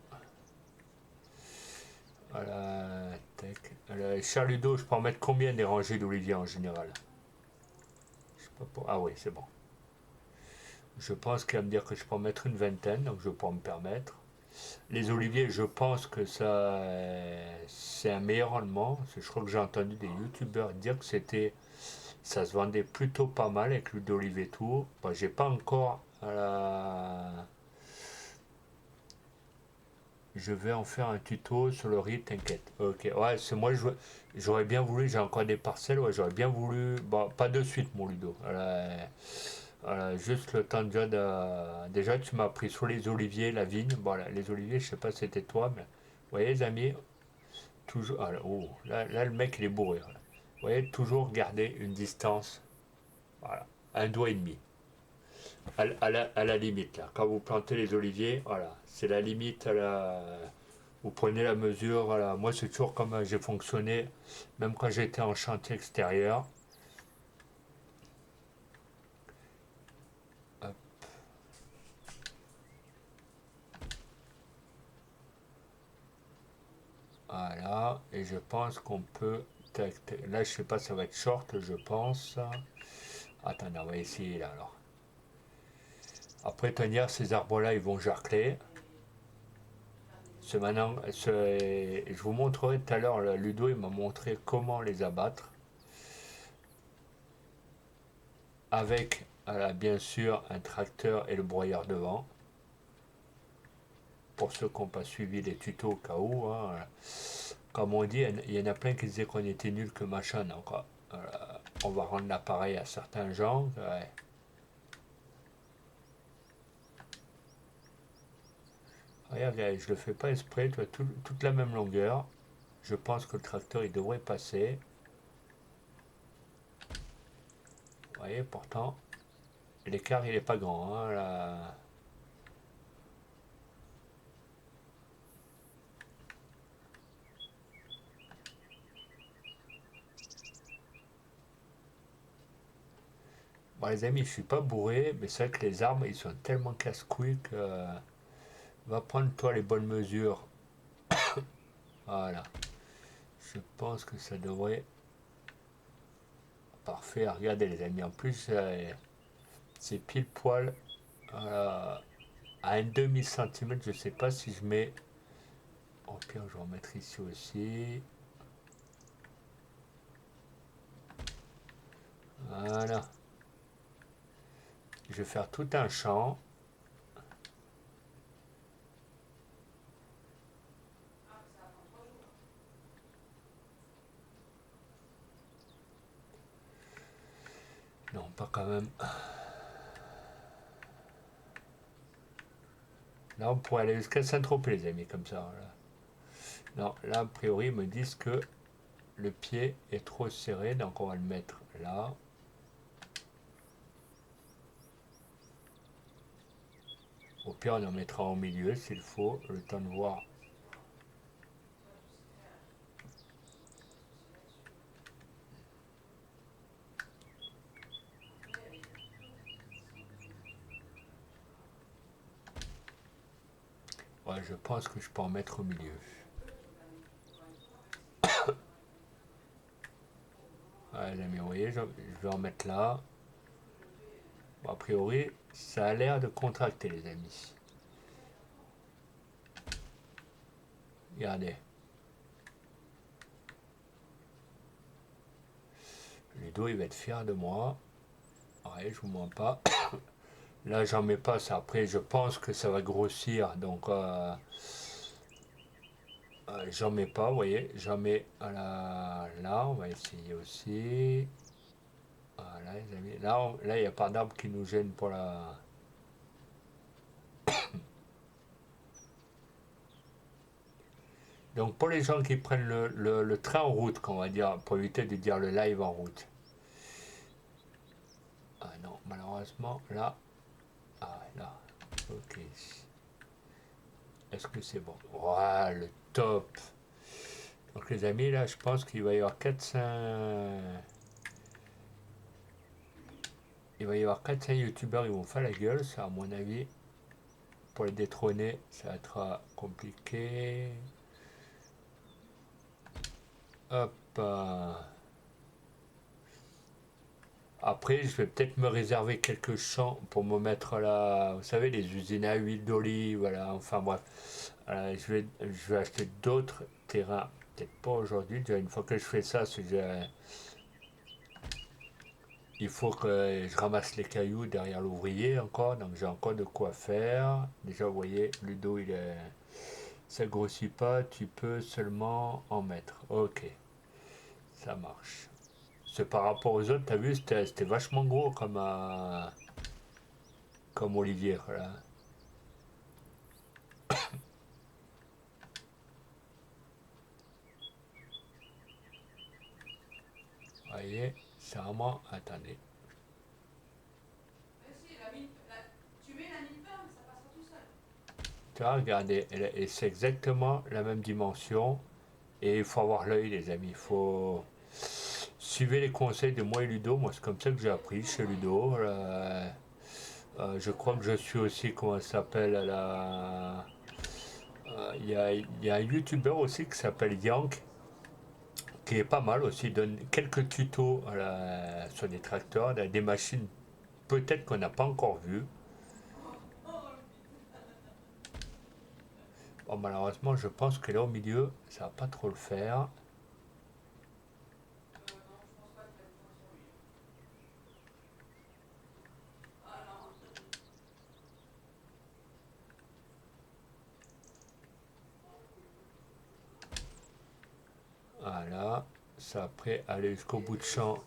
Voilà, tac. Charludo, je peux en mettre combien des rangées d'oliviers en général? Je sais pas Ah oui, c'est bon. Je pense qu'il va me dire que je peux en mettre une vingtaine, donc je peux me permettre. Les oliviers, je pense que ça, c'est un meilleur rendement. Parce que je crois que j'ai entendu des youtubeurs dire que ça se vendait plutôt pas mal avec l'huile d'olive et tout. Bon, j'ai pas encore Je vais en faire un tuto sur le riz, t'inquiète. Ok, ouais, c'est moi, j'aurais bien voulu, j'ai encore des parcelles, ouais, j'aurais bien voulu. Bon, pas de suite, mon Ludo. Voilà, juste le temps déjà Déjà, tu m'as pris sur les oliviers, la vigne. Bon, là, les oliviers, je sais pas si c'était toi, mais. Vous voyez, les amis, toujours. Oh, là, le mec, il est bourré. Voilà. Vous voyez, toujours garder une distance. Voilà, un doigt et demi. À la limite, là. Quand vous plantez les oliviers, voilà, c'est la limite Vous prenez la mesure, voilà. Moi, c'est toujours comme j'ai fonctionné, même quand j'étais en chantier extérieur. Hop, voilà, et je pense qu'on peut. Là, je sais pas, ça va être short, je pense. Attendez, on va essayer là alors. Après, tenir ces arbres-là, ils vont jarcler. Je vous montrerai tout à l'heure, Ludo, il m'a montré comment les abattre. Avec, bien sûr, un tracteur et le broyeur devant. Pour ceux qui n'ont pas suivi les tutos au cas où. Hein. Comme on dit, il y en a plein qui disaient qu'on était nul que machin. Donc, on va rendre l'appareil à certains gens. Ouais. Regarde, je le fais pas exprès, tu vois, toute la même longueur. Je pense que le tracteur il devrait passer. Vous voyez, pourtant, l'écart il est pas grand. Hein, là. Bon, les amis, je suis pas bourré, mais c'est vrai que les arbres ils sont tellement casse-couilles que. Va prendre toi les bonnes mesures. Voilà. Je pense que ça devrait. Parfait. Regardez les amis. En plus, c'est pile poil à un demi-centimètre. Je sais pas si je mets. Au pire, je vais en mettre ici aussi. Voilà. Je vais faire tout un champ. Non, pas quand même. Là, on pourrait aller jusqu'à Saint-Tropez, les amis, comme ça. Là. Non, là, a priori, ils me disent que le pied est trop serré, donc on va le mettre là. Au pire, on en mettra au milieu s'il faut, le temps de voir. Ouais, je pense que je peux en mettre au milieu. Ouais, les amis, vous voyez, je vais en mettre là. Bon, a priori, ça a l'air de contracter, les amis. Regardez. Ludo, il va être fier de moi. Ouais, je vous mens pas. Là, j'en mets pas, ça. Après, je pense que ça va grossir. Donc, j'en mets pas, vous voyez. J'en mets là. On va essayer aussi. Voilà, les amis. Là, il n'y a pas d'arbre qui nous gêne pour la. Donc, pour les gens qui prennent le train en route, qu'on va dire, pour éviter de dire le live en route. Ah non, malheureusement, là. Ah, là. Ok. Est-ce que c'est bon? Voilà, le top. Donc les amis, là, je pense qu'il va y avoir 4-5... Il va y avoir 4-5 youtubeurs, ils vont faire la gueule, ça à mon avis. Pour les détrôner, ça va être compliqué. Hop. Après, je vais peut-être me réserver quelques champs pour me mettre là, vous savez, les usines à huile d'olive, voilà, enfin bref. Voilà, je vais acheter d'autres terrains, peut-être pas aujourd'hui, déjà une fois que je fais ça, il faut que je ramasse les cailloux derrière l'ouvrier encore, donc j'ai encore de quoi faire. Déjà, vous voyez, Ludo, ça grossit pas, tu peux seulement en mettre. Ok, ça marche. C'est par rapport aux autres, t'as vu, c'était vachement gros comme Olivier, là. Vous voyez, c'est vraiment... Attendez. Tu vois, regardez, et c'est exactement la même dimension. Et il faut avoir l'œil, les amis. Il faut... Suivez les conseils de moi et Ludo. Moi, c'est comme ça que j'ai appris chez Ludo. Je crois que je suis aussi, comment ça s'appelle, il y a un youtubeur aussi qui s'appelle Yank, qui est pas mal aussi. Il donne quelques tutos sur des tracteurs, des machines peut-être qu'on n'a pas encore vues. Bon, malheureusement, je pense que là au milieu, ça va pas trop le faire. Voilà, ça après aller jusqu'au bout de champ.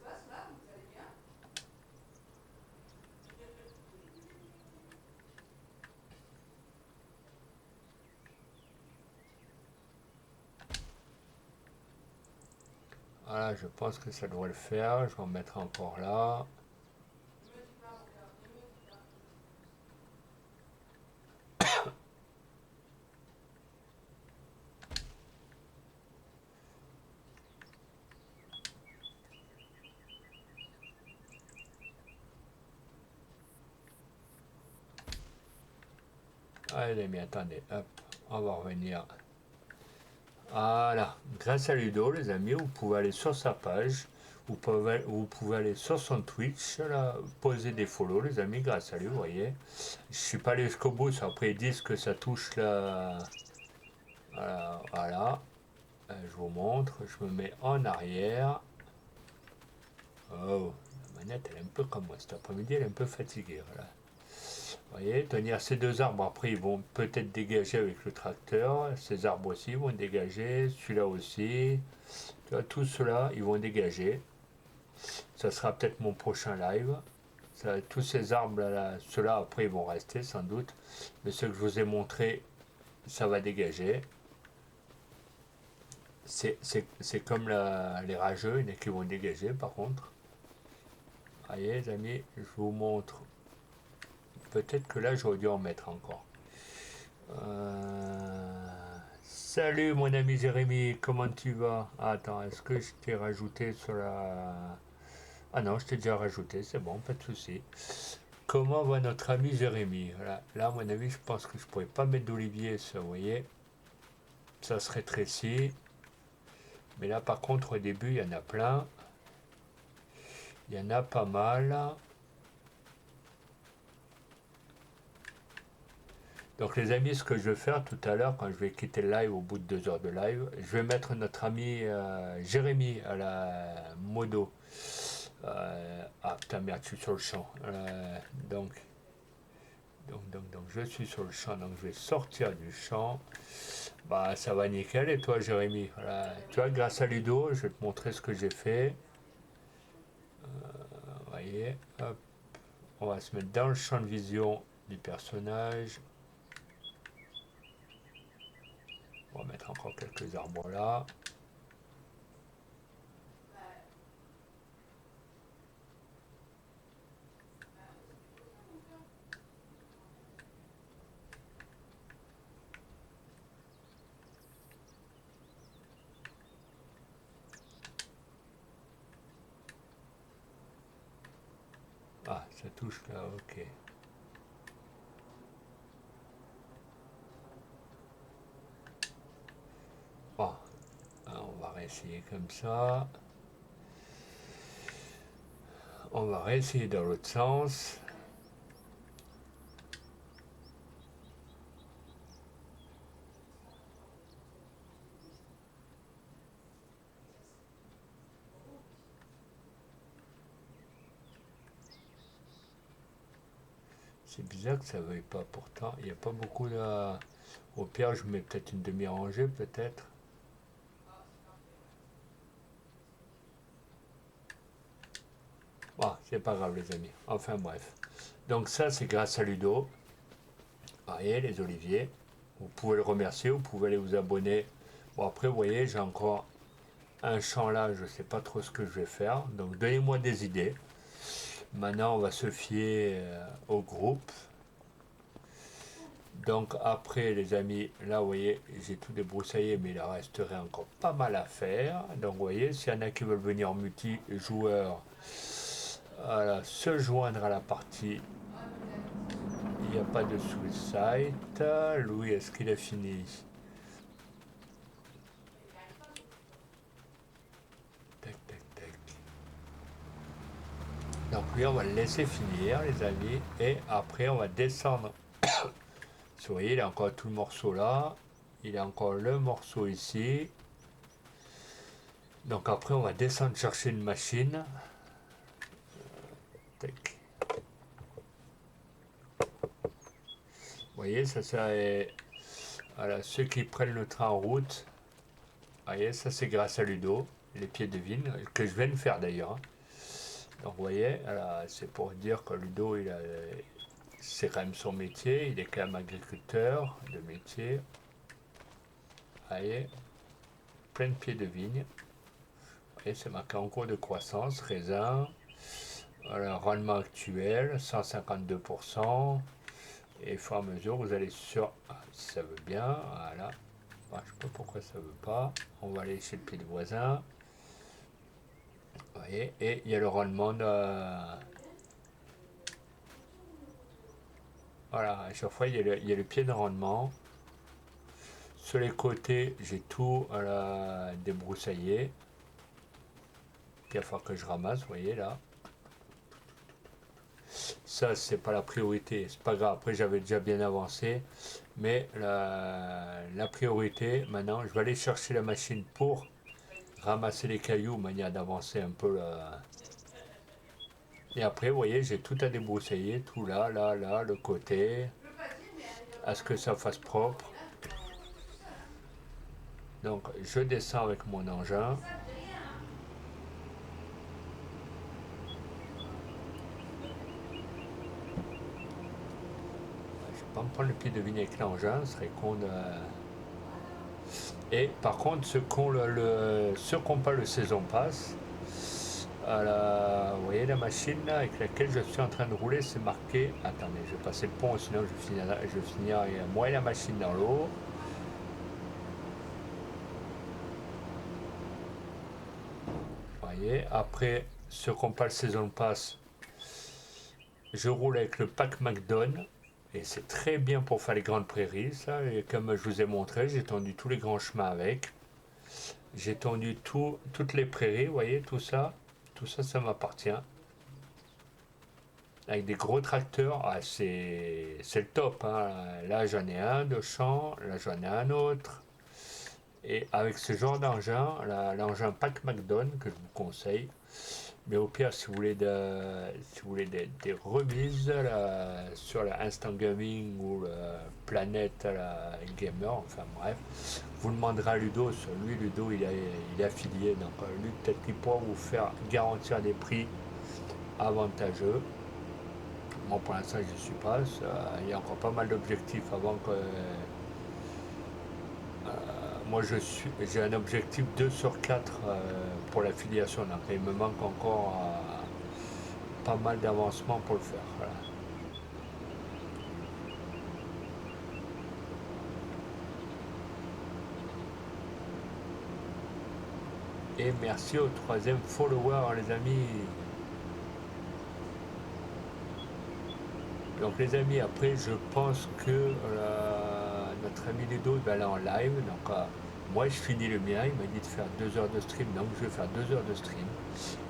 Voilà, je pense que ça devrait le faire. Je vais en mettre encore là. Allez, mais attendez, hop, on va revenir. Voilà, grâce à Ludo, les amis, vous pouvez aller sur sa page, vous pouvez aller sur son Twitch, là, poser des follow, les amis, grâce à lui, vous voyez. Je suis pas allé jusqu'au bout, après ils disent que ça touche là. Voilà, voilà. Je vous montre, je me mets en arrière. Oh, la manette, elle est un peu comme moi cet après-midi, elle est un peu fatiguée, voilà. Vous voyez, tenir ces deux arbres, après ils vont peut-être dégager avec le tracteur, ces arbres aussi vont dégager, celui-là aussi, tu vois, tout cela ils vont dégager. Ça sera peut-être mon prochain live. Tous ces arbres là, ceux-là après ils vont rester sans doute, mais ceux que je vous ai montré, ça va dégager. C'est comme les rageux, il y en a qui vont dégager par contre. Vous voyez les amis, je vous montre. Peut-être que là j'aurais dû en mettre encore. Salut mon ami Jérémy, comment tu vas? Attends, est-ce que je t'ai rajouté sur la... Ah non, je t'ai déjà rajouté, c'est bon, pas de souci. comment va notre ami Jérémy? Voilà. Là, à mon avis, je pense que je pourrais pas mettre d'olivier, ça, vous voyez. Ça se rétrécit. Mais là, par contre, au début, il y en a plein. Il y en a pas mal. Donc les amis, ce que je vais faire tout à l'heure, quand je vais quitter le live au bout de 2 heures de live, je vais mettre notre ami Jérémy à la modo. Ah putain merde, je suis sur le champ. Donc je suis sur le champ, donc je vais sortir du champ. Bah ça va nickel. Et toi Jérémy, voilà. Tu vois, grâce à Ludo, je vais te montrer ce que j'ai fait. Vous voyez, hop. On va se mettre dans le champ de vision du personnage. On va mettre encore quelques arbres là. Ah, ça touche là, ok. Bon, on va réessayer comme ça. On va réessayer dans l'autre sens. C'est bizarre que ça ne veuille pas pourtant. Il n'y a pas beaucoup de... Au pire, je mets peut-être une demi-rangée, peut-être. Bon, c'est pas grave les amis. Enfin bref. Donc ça, c'est grâce à Ludo. Vous voyez, les oliviers. Vous pouvez le remercier, vous pouvez aller vous abonner. Bon, après, vous voyez, j'ai encore un champ là, je ne sais pas trop ce que je vais faire. Donc donnez-moi des idées. Maintenant, on va se fier au groupe. Donc après les amis, là vous voyez, j'ai tout débroussaillé, mais il en resterait encore pas mal à faire. Donc vous voyez, s'il y en a qui veulent venir en multi-joueur, voilà, se joindre à la partie, il n'y a pas de suicide. Louis, est-ce qu'il a fini? Tac, tac, tac. Donc lui, on va le laisser finir les amis, et après on va descendre. Vous voyez, il a encore tout le morceau là, il a encore le morceau ici. Donc après, on va descendre chercher une machine. Tac. Vous voyez, ça c'est... Voilà, ceux qui prennent le train en route. Vous voyez, ça c'est grâce à Ludo, les pieds de vigne, que je viens de faire d'ailleurs. Donc vous voyez, c'est pour dire que Ludo, c'est quand même son métier, il est quand même agriculteur de métier. Vous voyez, plein de pieds de vigne. Vous voyez, c'est marqué en cours de croissance, raisin. Voilà, rendement actuel, 152%. Et au fur et à mesure, vous allez sur... si ça veut bien, voilà. Je ne sais pas pourquoi ça veut pas. On va aller chez le pied du voisin. Vous voyez, et il y a le rendement de... Voilà, à chaque fois, il y a le pied de rendement. Sur les côtés, j'ai tout débroussaillé. Il va falloir que je ramasse, vous voyez là. Ça, c'est pas la priorité, c'est pas grave. Après, j'avais déjà bien avancé. Mais la priorité, maintenant, je vais aller chercher la machine pour ramasser les cailloux, manière d'avancer un peu là. Et après, vous voyez, j'ai tout à débroussailler, tout là, le côté, à ce que ça fasse propre. Donc, je descends avec mon engin. Je vais pas me prendre le pied de vigne avec l'engin, ce serait con de... Et par contre, ceux qui n'ont pas le saison pass, vous voyez la machine là, avec laquelle je suis en train de rouler, c'est marqué. Attendez, je vais passer le pont, sinon je vais finir moi et la machine dans l'eau. Vous voyez, après ceux qui n'ont pas le saison pass, Je roule avec le pack McDon et c'est très bien pour faire les grandes prairies, ça. Et comme je vous ai montré, j'ai tendu tous les grands chemins avec. J'ai tendu toutes les prairies, vous voyez, tout ça. Tout ça, ça m'appartient. Avec des gros tracteurs, ah, c'est le top, hein. Là, j'en ai un de champ, là, j'en ai un autre. Et avec ce genre d'engin, l'engin Pack McDon que je vous conseille, mais au pire, si vous voulez des remises là, sur la Instant Gaming ou la Planète la Gamer, enfin bref, vous demanderez à Ludo. Sur lui, Ludo, il est affilié, donc lui, peut-être qu'il pourra vous faire garantir des prix avantageux. Moi, pour l'instant, je suis pas. Il y a encore pas mal d'objectifs avant que. Moi, j'ai un objectif 2 sur 4 pour l'affiliation. Donc, il me manque encore pas mal d'avancement pour le faire. Voilà. Et merci au troisième follower, les amis. Donc, les amis, après, je pense que notre ami Ludo va aller en live. Donc, moi, je finis le mien. Il m'a dit de faire 2 heures de stream. Donc, je vais faire 2 heures de stream.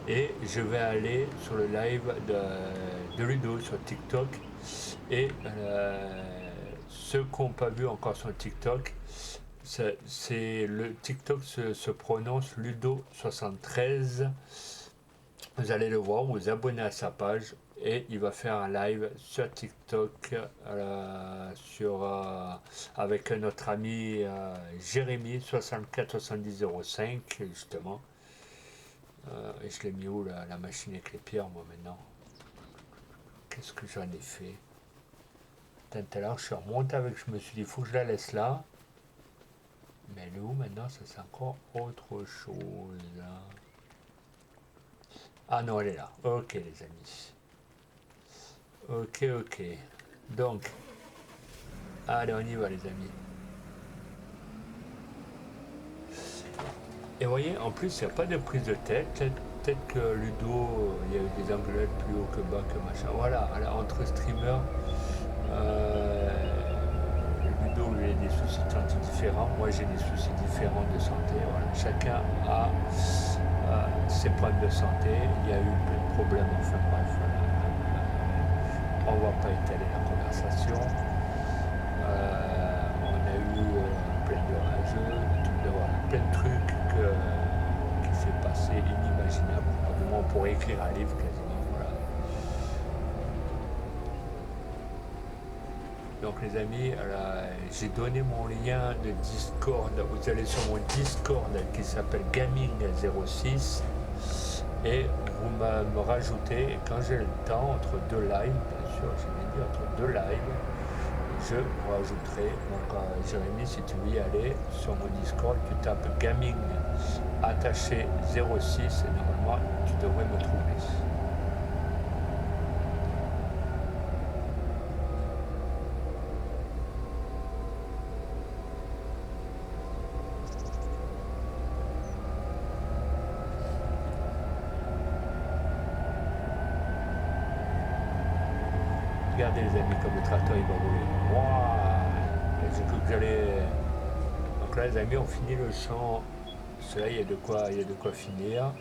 Et je vais aller sur le live de Ludo sur TikTok. Et ceux qui n'ont pas vu encore son TikTok, le TikTok se prononce Ludo73. Vous allez le voir, vous abonnez à sa page et il va faire un live sur TikTok avec notre ami Jérémy 647005 justement. Et je l'ai mis où la machine avec les pierres moi maintenant? Qu'est-ce que j'en ai fait? Tout à l'heure je suis remonté avec, je me suis dit il faut que je la laisse là. Mais elle est où maintenant? Ça c'est encore autre chose. Ah non, elle est là. Ok les amis. Ok, ok. Donc, allez, on y va les amis. Et vous voyez, en plus, il n'y a pas de prise de tête. Peut-être que Ludo, il y a eu des engueulades plus haut que bas que machin. Voilà, entre streamers, Ludo, lui, a des soucis de santé différents. Moi, j'ai des soucis différents de santé. Voilà. Chacun a ses problèmes de santé. Il y a eu plein de problèmes. Enfin, bref, voilà. On ne va pas étaler la conversation. On a eu plein de rageux, voilà, plein de trucs qui s'est passé inimaginable. À un moment, on pourrait écrire un livre quasiment. Voilà. Donc les amis, j'ai donné mon lien de Discord. Vous allez sur mon Discord qui s'appelle Gaming06 et vous me rajoutez. Et quand j'ai le temps, entre deux lives, bien sûr, j'ai dit entre deux lives, je vous rajouterai. Donc Jérémy, si tu veux y aller sur mon Discord, tu tapes Gaming attaché 06 et normalement tu devrais me trouver. Regardez les amis comme le tracteur il va rouler. Wow. J'ai cru que j'allais. Donc là les amis on finit le champ. Cela il y a de quoi finir.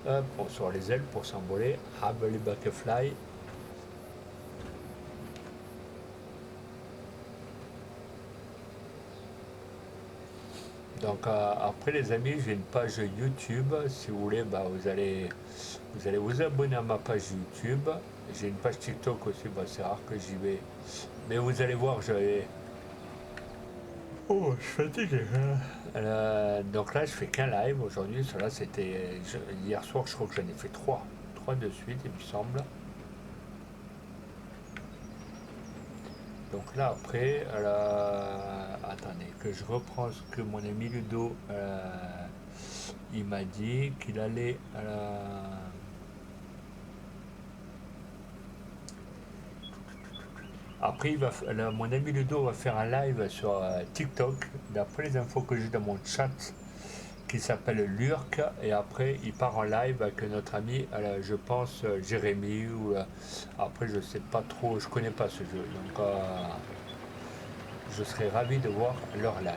Hop, on sort les ailes pour s'envoler. Have les butterfly. Donc après les amis, j'ai une page YouTube. Si vous voulez, vous allez vous abonner à ma page YouTube. J'ai une page TikTok aussi, c'est rare que j'y vais. Mais vous allez voir, oh, je suis fatigué. Donc là, je fais qu'un live aujourd'hui. Cela, c'était hier soir, je crois que j'en ai fait 3. 3 de suite, il me semble. Donc là, après, attendez, que je reprends ce que mon ami Ludo, il m'a dit qu'il allait Après, mon ami Ludo va faire un live sur TikTok, d'après les infos que j'ai dans mon chat, qui s'appelle Lurk, et après il part en live avec notre ami, je pense Jérémy, ou après je sais pas trop, je connais pas ce jeu, donc je serais ravi de voir leur live.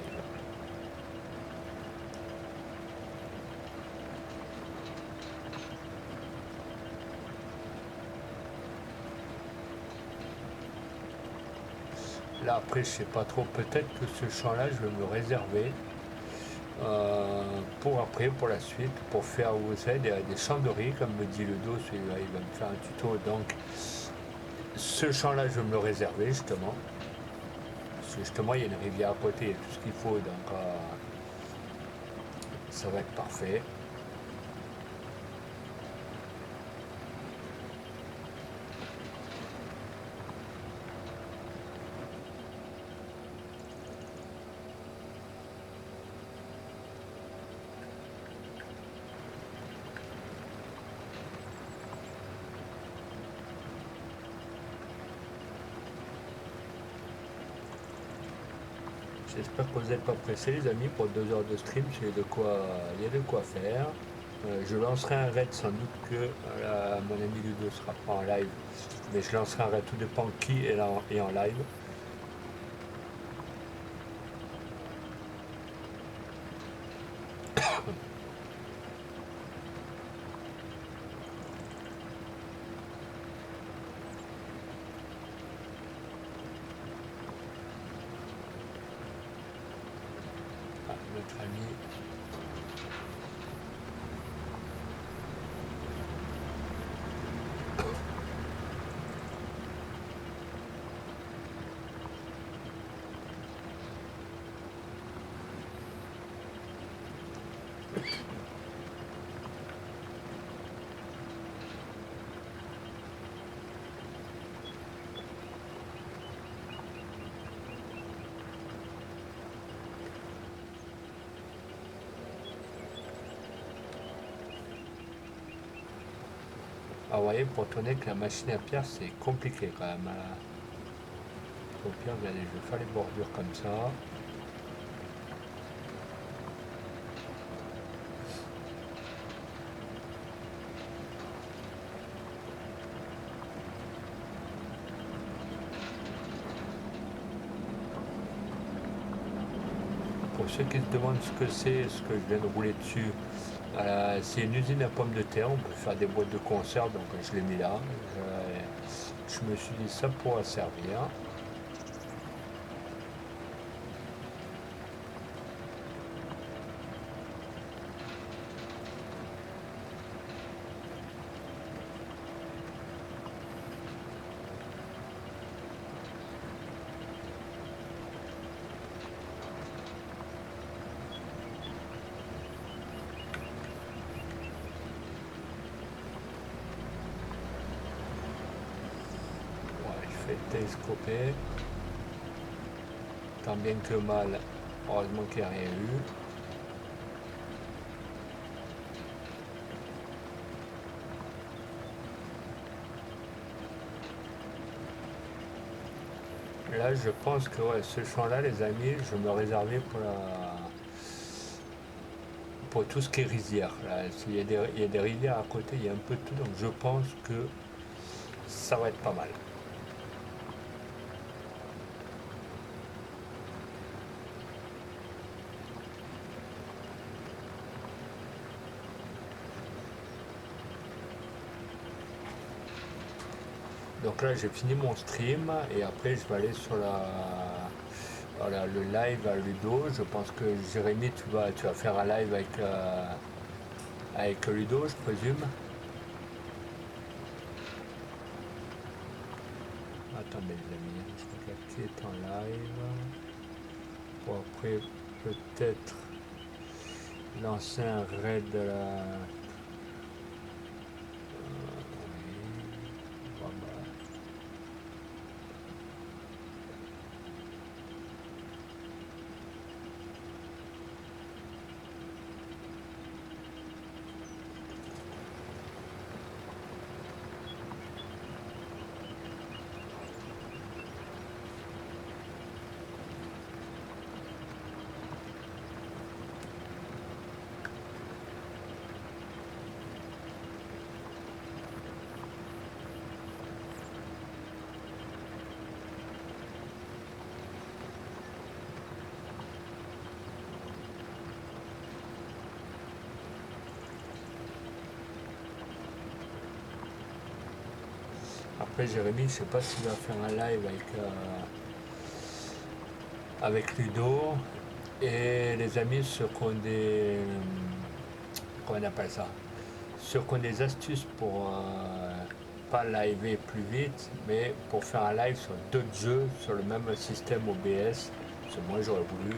Là après je sais pas trop, peut-être que ce champ-là je vais me réserver pour après, pour la suite, pour faire, vous savez, des champs de riz, comme me dit le dos, il va me faire un tuto. Donc ce champ-là je vais me le réserver justement. Parce que justement il y a une rivière à côté, il y a tout ce qu'il faut, donc ça va être parfait. J'espère que vous n'êtes pas pressés les amis pour 2 heures de stream, il y a de quoi faire. Je lancerai un raid sans doute que mon ami Ludo sera pas en live, mais je lancerai un raid, tout dépend qui est là et en live. Ah, notre ami. Ah, vous voyez, pour tourner avec la machine à pierre, c'est compliqué quand même. Au pire, regardez, je vais faire les bordures comme ça. Pour ceux qui se demandent ce que c'est, ce que je viens de rouler dessus, c'est une usine à pommes de terre, on peut faire des boîtes de conserve, donc je l'ai mis là. Je me suis dit ça pourra servir. Ouais, je fais télescoper. Tant bien que mal, heureusement qu'il n'y a rien eu. Là, je pense que ouais, ce champ-là, les amis, je me réservais pour tout ce qui est rizière. Là, il y a des rivières à côté, il y a un peu de tout, donc je pense que ça va être pas mal. Donc là, j'ai fini mon stream et après, je vais aller sur voilà, le live à Ludo. Je pense que Jérémy, tu vas faire un live avec Ludo, je présume. Attendez, les amis, je regarde qui est en live. Pour après, peut-être lancer un raid de la. Bon, bah, Après Jérémy, je sais pas s'il va faire un live avec Ludo. Et les amis, ceux qui ont des... Comment on appelle ça? Ceux qui ont des astuces pour pas liver plus vite, mais pour faire un live sur d'autres jeux, sur le même système OBS. Parce que moi j'aurais voulu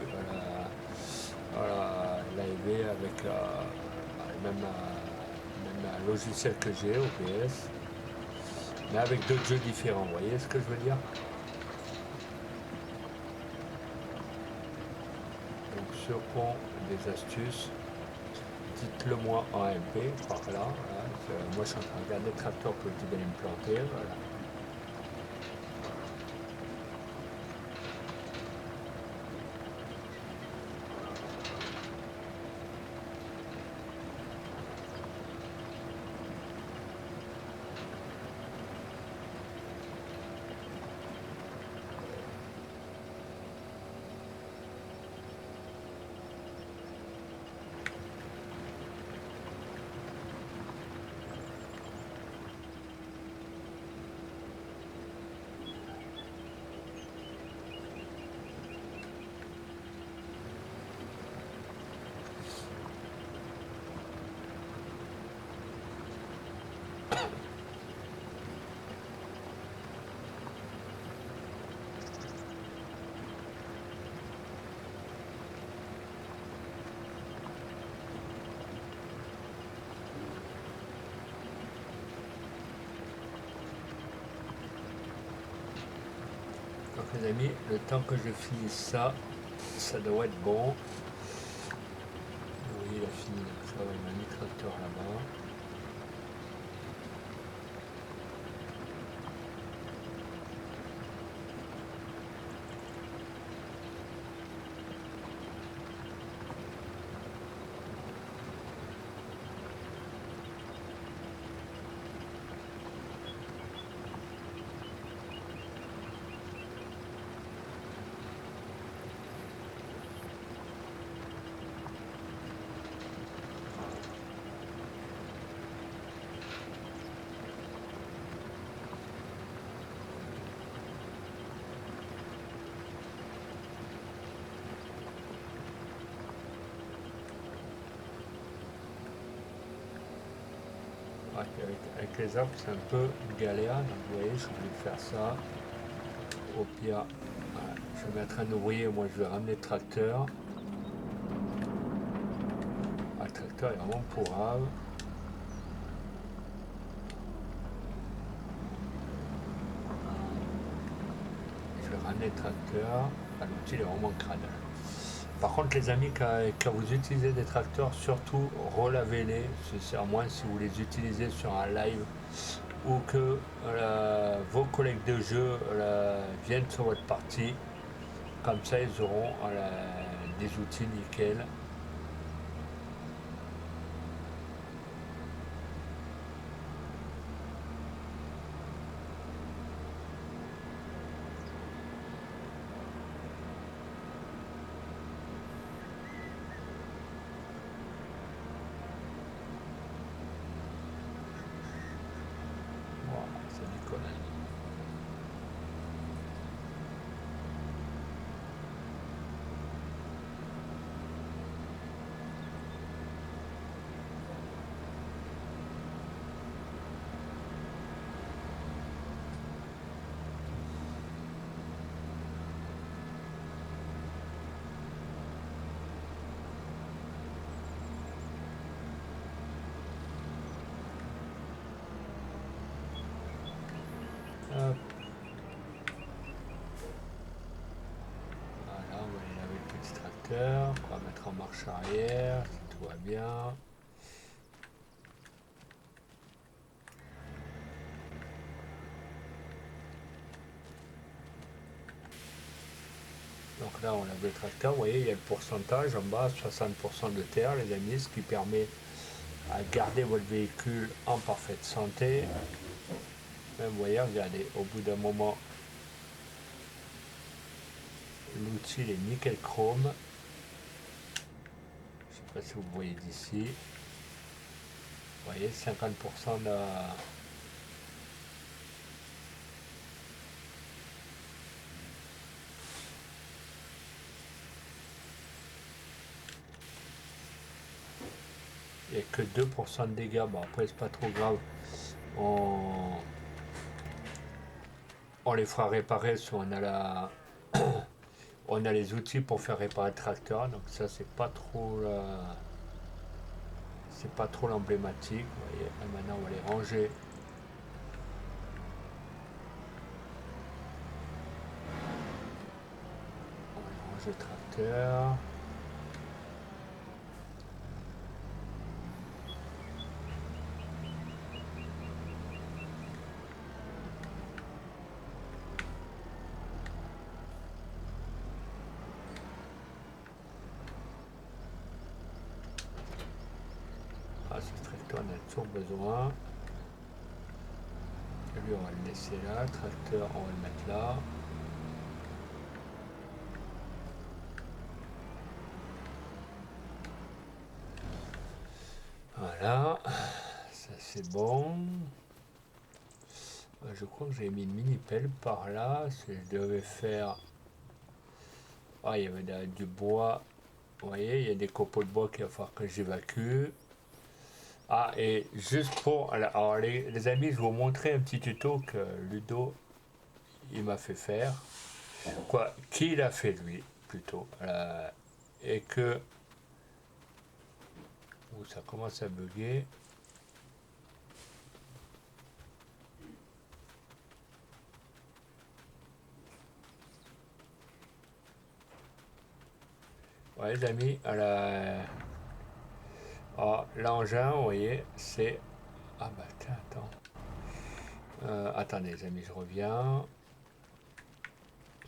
liver avec le même logiciel que j'ai, OBS, mais avec d'autres jeux différents. Vous voyez ce que je veux dire? Donc ceux qui ont des astuces, dites-le moi en MP, par là. Voilà. Moi je suis en train de regarder le tracteur pour qu'il va me planter. Voilà. Donc les amis, le temps que je finisse ça, ça doit être bon. Oui, il a fini le travail, il m'a mis le tracteur là-bas. Avec les arbres, c'est un peu une galère. Donc, vous voyez, je suis obligé de faire ça. Au pire, voilà, je vais mettre un ouvrier. Moi, je vais ramener le tracteur. Ah, le tracteur est vraiment pourrave. Je vais ramener le tracteur. Ah, l'outil est vraiment crade. Par contre, les amis, quand vous utilisez des tracteurs, surtout relavez-les. À moins si vous les utilisez sur un live ou que vos collègues de jeu viennent sur votre partie. Comme ça, ils auront des outils nickel. Voilà, c'est Nicolas. Hop. Voilà, on va aller laver le petit tracteur. On va mettre en marche arrière, si tout va bien. Donc là, on lave le tracteur. Vous voyez, il y a le pourcentage en bas, 60% de terre, les amis, ce qui permet à garder votre véhicule en parfaite santé. Même, vous voyez, regardez, au bout d'un moment, l'outil est nickel chrome. Je ne sais pas si vous voyez d'ici. Vous voyez, 50% de... Il n'y a que 2% de dégâts. Bon, après, c'est pas trop grave. On, on les fera réparer si on a on a les outils pour faire réparer le tracteur. Donc ça, c'est pas trop l'emblématique. Vous voyez, là, maintenant, on va les ranger. On va les ranger le tracteur. Ah, ce tracteur, on a toujours besoin. Lui, on va le laisser là. Le tracteur, on va le mettre là. Voilà. Ça, c'est bon. Je crois que j'ai mis une mini pelle par là. Si je devais faire. Ah, il y avait du bois. Vous voyez, il y a des copeaux de bois qu'il va falloir que j'évacue. Ah, et juste pour... Alors, les amis, je vais vous montrer un petit tuto que Ludo, il m'a fait faire. Quoi, qu'il a fait lui, plutôt. Et que... Ouh, ça commence à bugger. Ouais, les amis, l'engin, vous voyez, c'est... Ah bah tiens, attends. Attendez, les amis, je reviens.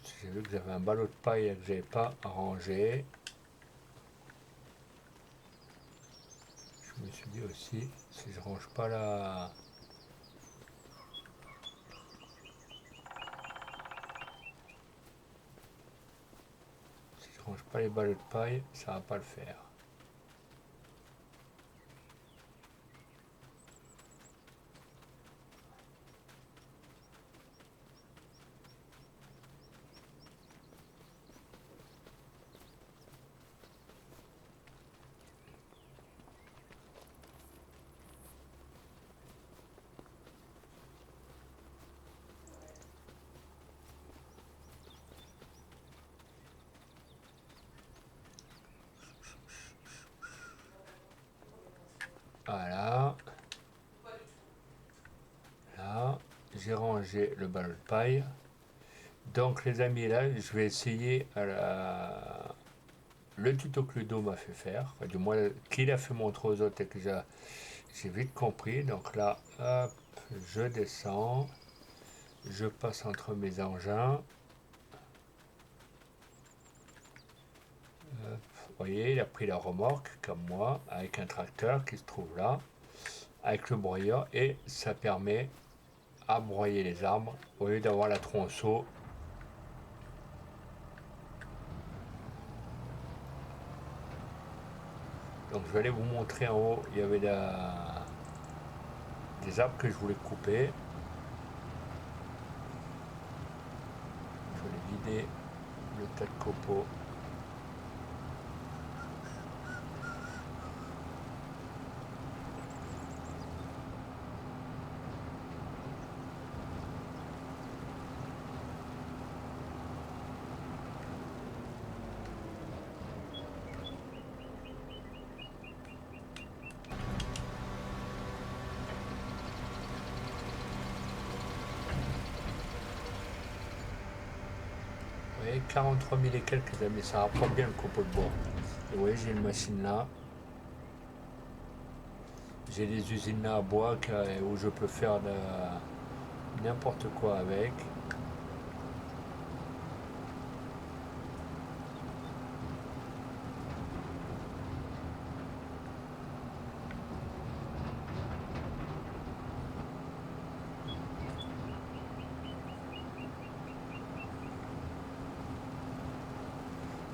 J'ai vu que j'avais un ballot de paille que j'avais pas rangé. Je me suis dit aussi, si je range pas la... Si je range pas les ballots de paille, ça va pas le faire. Voilà. Là, j'ai rangé le ballot de paille. Donc les amis, là, je vais essayer le tuto que Ludo m'a fait faire, du moins qu'il a fait montrer aux autres et que j'ai vite compris. Donc là, hop, je descends, je passe entre mes engins. Hop, vous voyez, il a pris la remorque comme moi, avec un tracteur qui se trouve là, avec le broyeur, et ça permet à broyer les arbres au lieu d'avoir la tronçon. Donc je vais aller vous montrer en haut, il y avait des arbres que je voulais couper. Je vais vider le tas de copeaux. Vous voyez, 43 000 et quelques amis, ça rapporte bien le copeau de bois. Et vous voyez, j'ai une machine là. J'ai des usines là à bois où je peux faire n'importe quoi avec.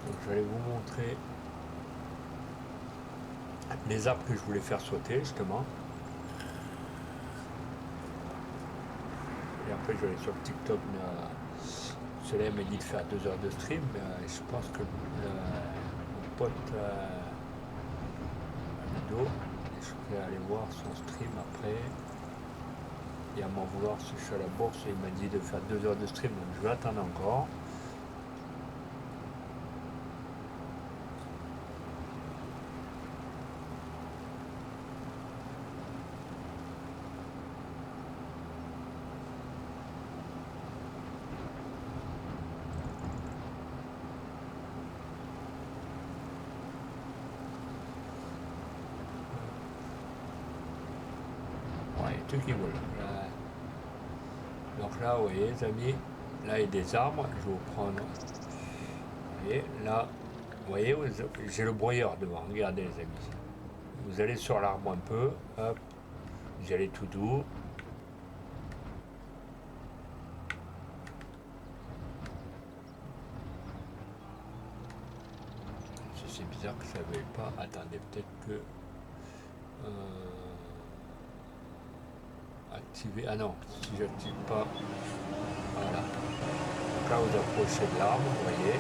Donc je vais aller vous montrer les arbres que je voulais faire sauter justement. Et après je vais aller sur TikTok. Cela m'a dit de faire 2 heures de stream, mais je pense que mon pote Ludo, je je vais aller voir son stream après. Et à m'en vouloir si je suis à la bourse, il m'a dit de faire 2 heures de stream, donc je vais attendre encore. Tout qui roule. Donc là, vous voyez les amis, là il y a des arbres, je vais vous prendre. Vous voyez, là, vous voyez, j'ai le broyeur devant, regardez les amis. Vous allez sur l'arbre un peu, hop, vous allez tout doux. C'est bizarre que ça ne veuille pas. Attendez, peut-être que. Activer. Ah non, si j'active pas. Voilà. Donc là, vous approchez de l'arbre, vous voyez.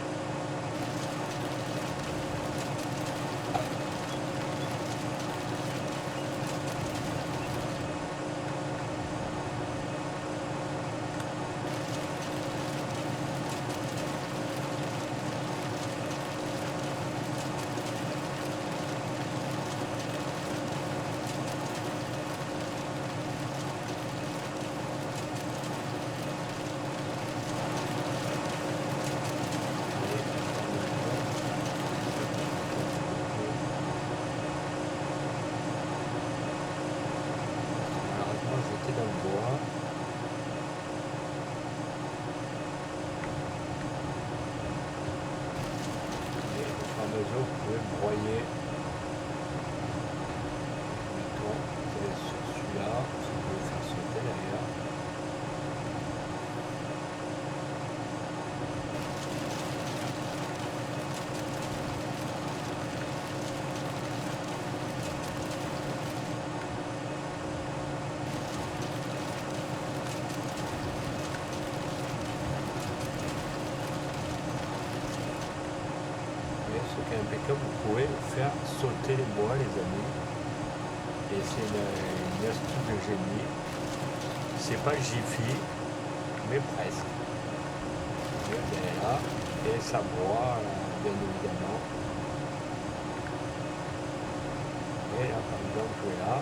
Impeccable, vous pouvez faire sauter les bois les amis, et c'est une astuce de génie. C'est pas Jiffy mais presque. Et là, et ça broie bien évidemment. Et là par exemple là,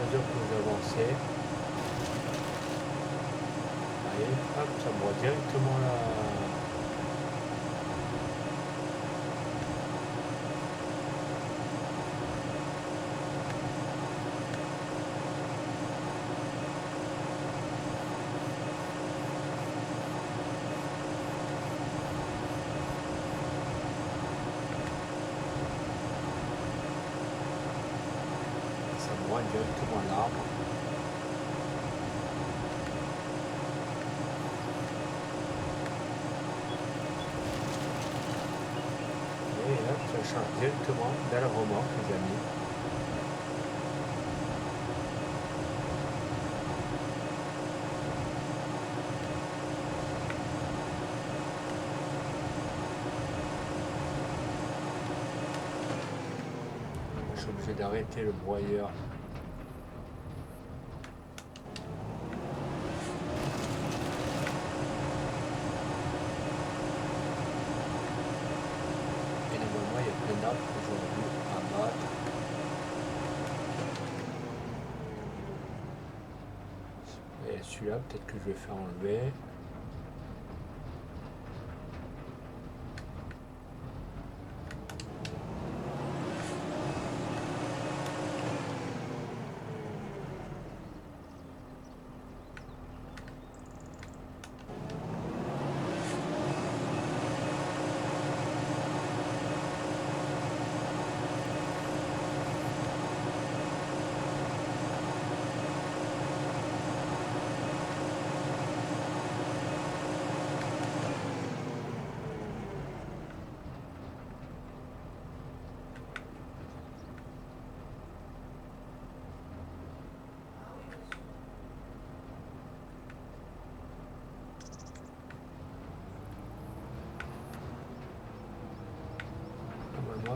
que vous avancez, allez, hop, ça broie directement là. Directement l'arbre. Et là, ça change directement dans la remorque, les amis. Je suis obligé d'arrêter le broyeur. Celui-là, peut-être que je vais faire enlever.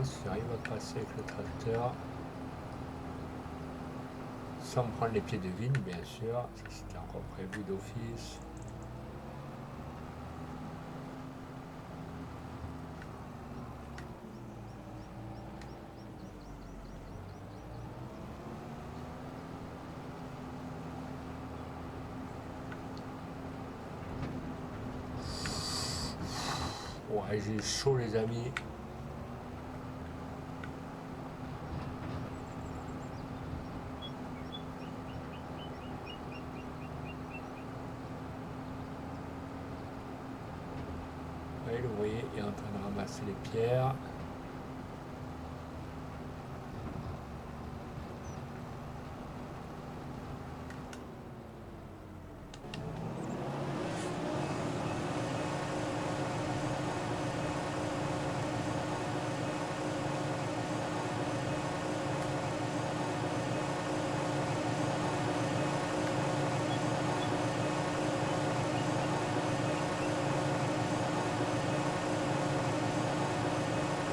voir si j'arrive à passer avec le tracteur. Sans me prendre les pieds de vigne, bien sûr. Ça, c'était encore prévu d'office. Ouais, j'ai chaud les amis. Ouais, le voyez, il est en train de ramasser les pierres.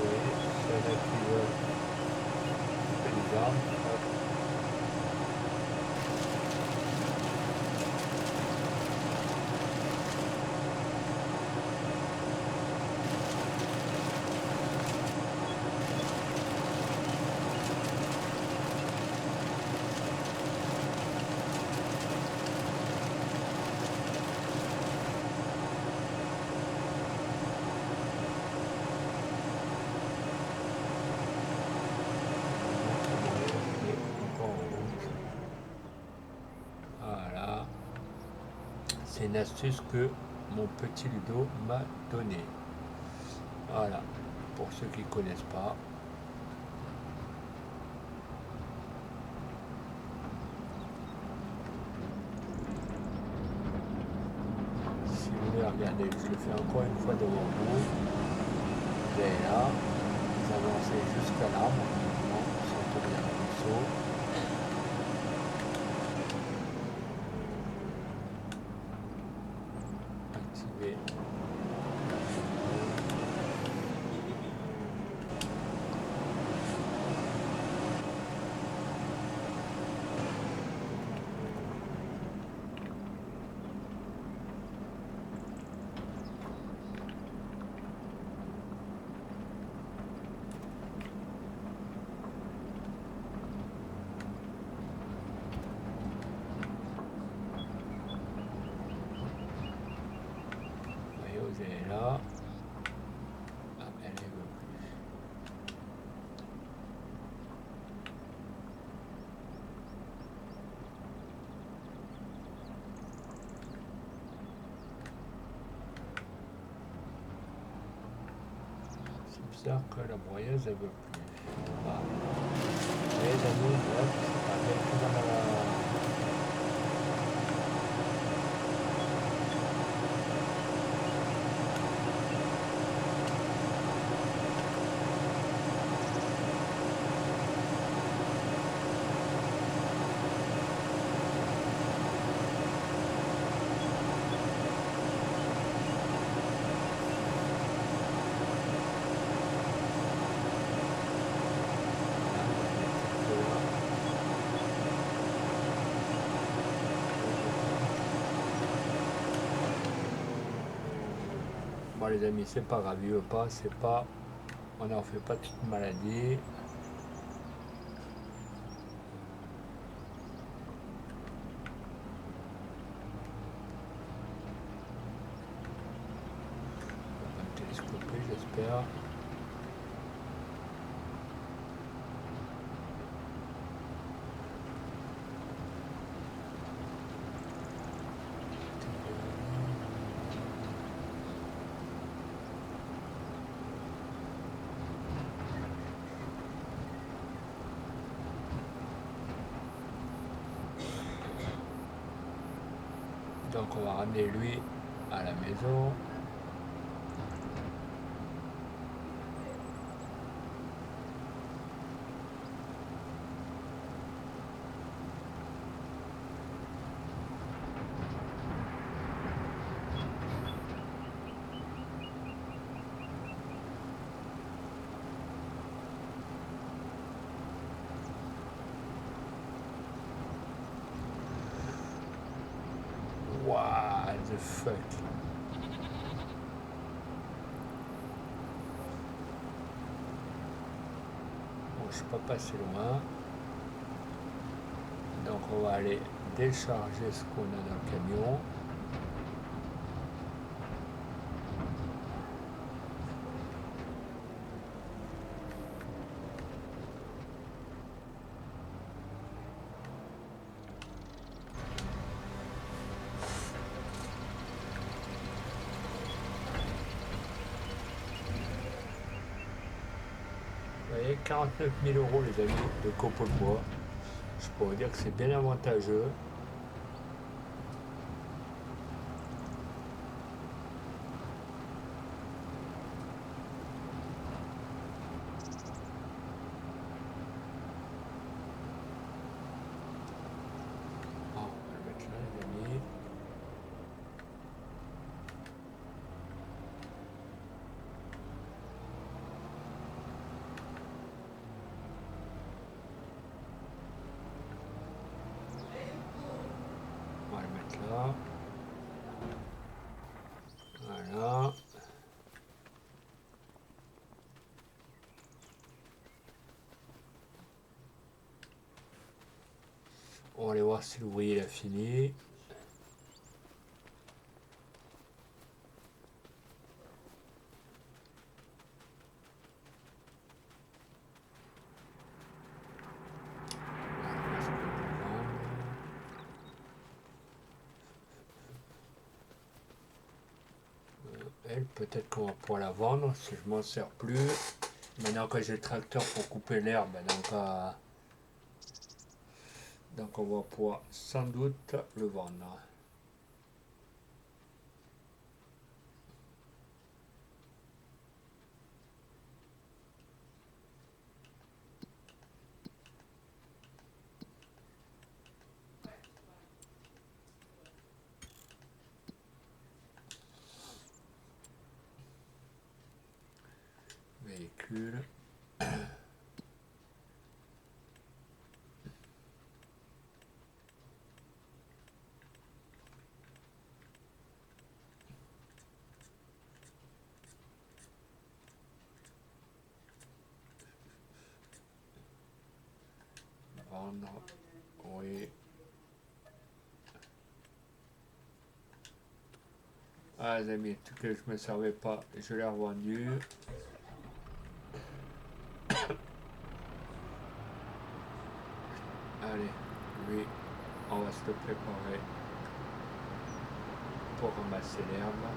Vous voyez, c'est là qui veut couper les arbres. Hop. Et encore en route. Voilà. C'est une astuce que mon petit Ludo m'a donnée. Voilà. Pour ceux qui ne connaissent pas. Si vous voulez regarder, je le fais encore une fois devant vous. Vous allez là. Vous avancez jusqu'à l'arbre. Sans tomber dans le ruisseau. Activer. Vous voyez, vous allez là. Ah, elle ne veut plus. C'est bizarre que la broyeuse elle veut plus. Ah. Vous voyez, les amis, hop, c'est pas bien tout dans la... Bon les amis, c'est pas grave, il veut pas, c'est pas... On n'en fait pas toute maladie. On va me télescoper, j'espère. Donc on va ramener lui à la maison. the fuck? Bon, je suis pas passé loin. Donc on va aller décharger ce qu'on a dans le camion. Vous voyez, 49 000 euros les amis de copeaux de bois. Je pourrais dire que c'est bien avantageux. Bon, on va le mettre là les amis. On va le mettre là. Voilà. On va aller voir si l'ouvrier a fini. Elle, peut-être qu'on va pouvoir la vendre si je m'en sers plus. Maintenant que j'ai le tracteur pour couper l'herbe, donc on va pouvoir sans doute le vendre. Véhicule. Vendre. Oui. Ah les amis, tout que je me servais pas, je l'ai revendu. Allez, lui, on va se le préparer pour ramasser l'herbe.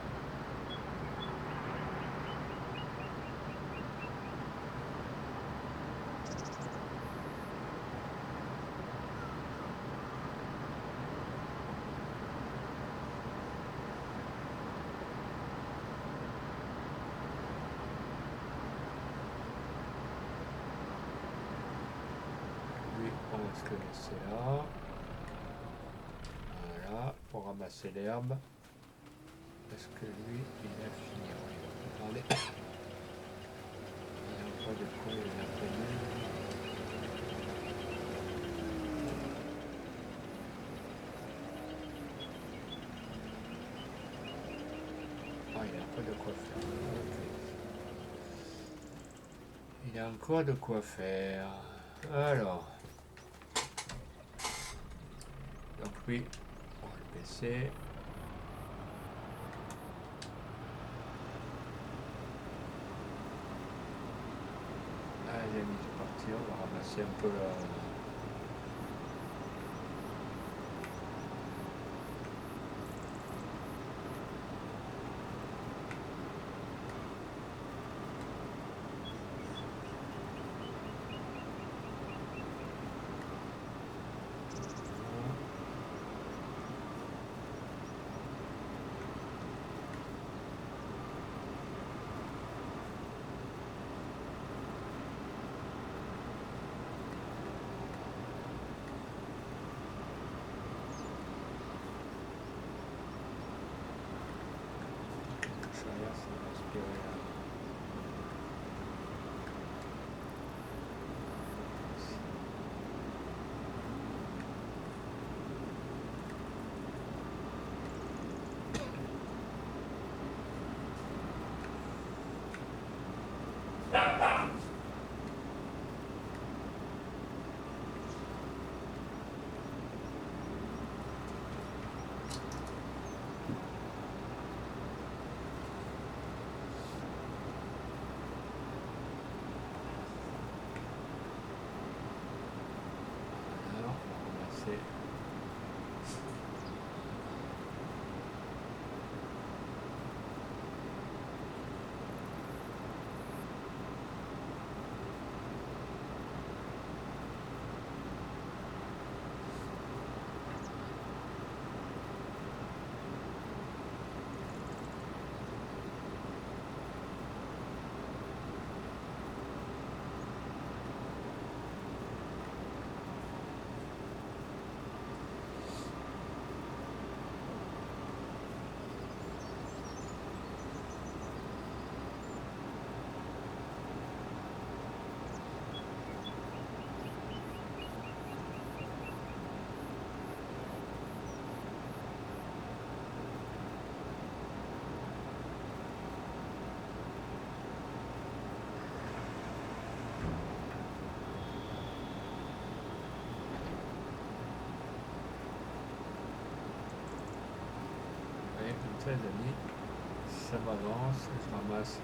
On va se le laisser là. Voilà, pour ramasser l'herbe. Est-ce que lui, il a fini? Attendez. Il a pas de quoi, il a pas de... Ah, il a pas de quoi faire. Okay. Il a encore de quoi faire. Alors. Donc lui, on va le baisser. Allez, amis, c'est parti. On va ramasser un peu la... les amis. Ça m'avance, je ramasse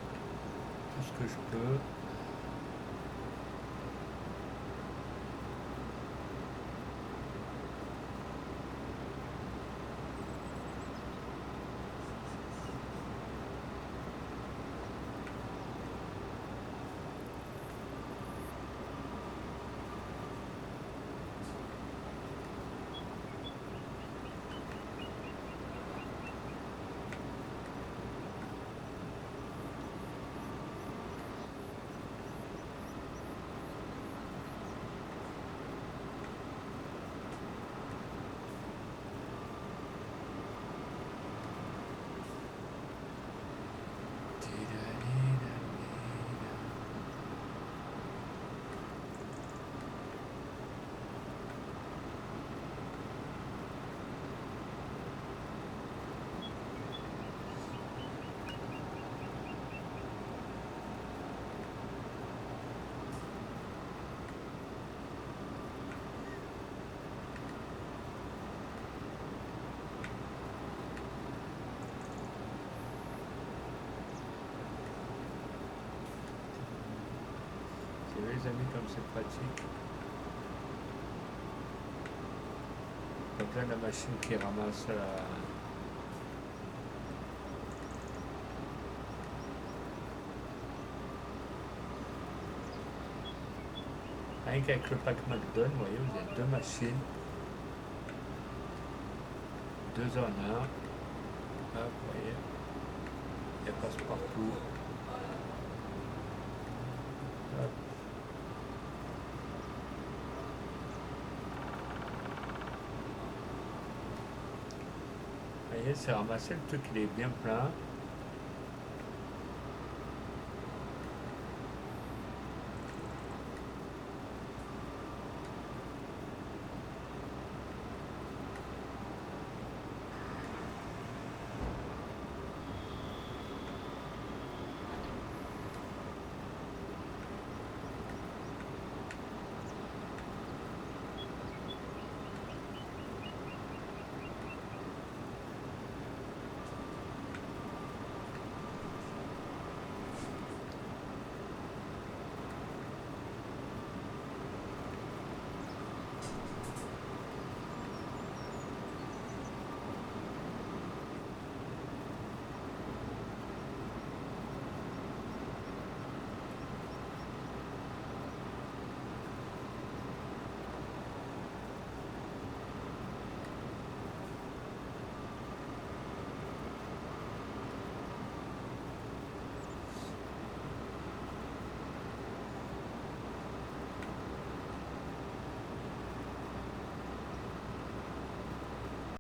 tout ce que je peux. Vous voyez, les amis, comme c'est pratique. Donc là, la machine qui ramasse la... Rien qu'avec le pack McDonald's, vous voyez, vous avez deux machines. Deux en un. Hop, vous voyez. Elle passe partout. Hop. Vous voyez, c'est ramassé, le truc il est bien plein.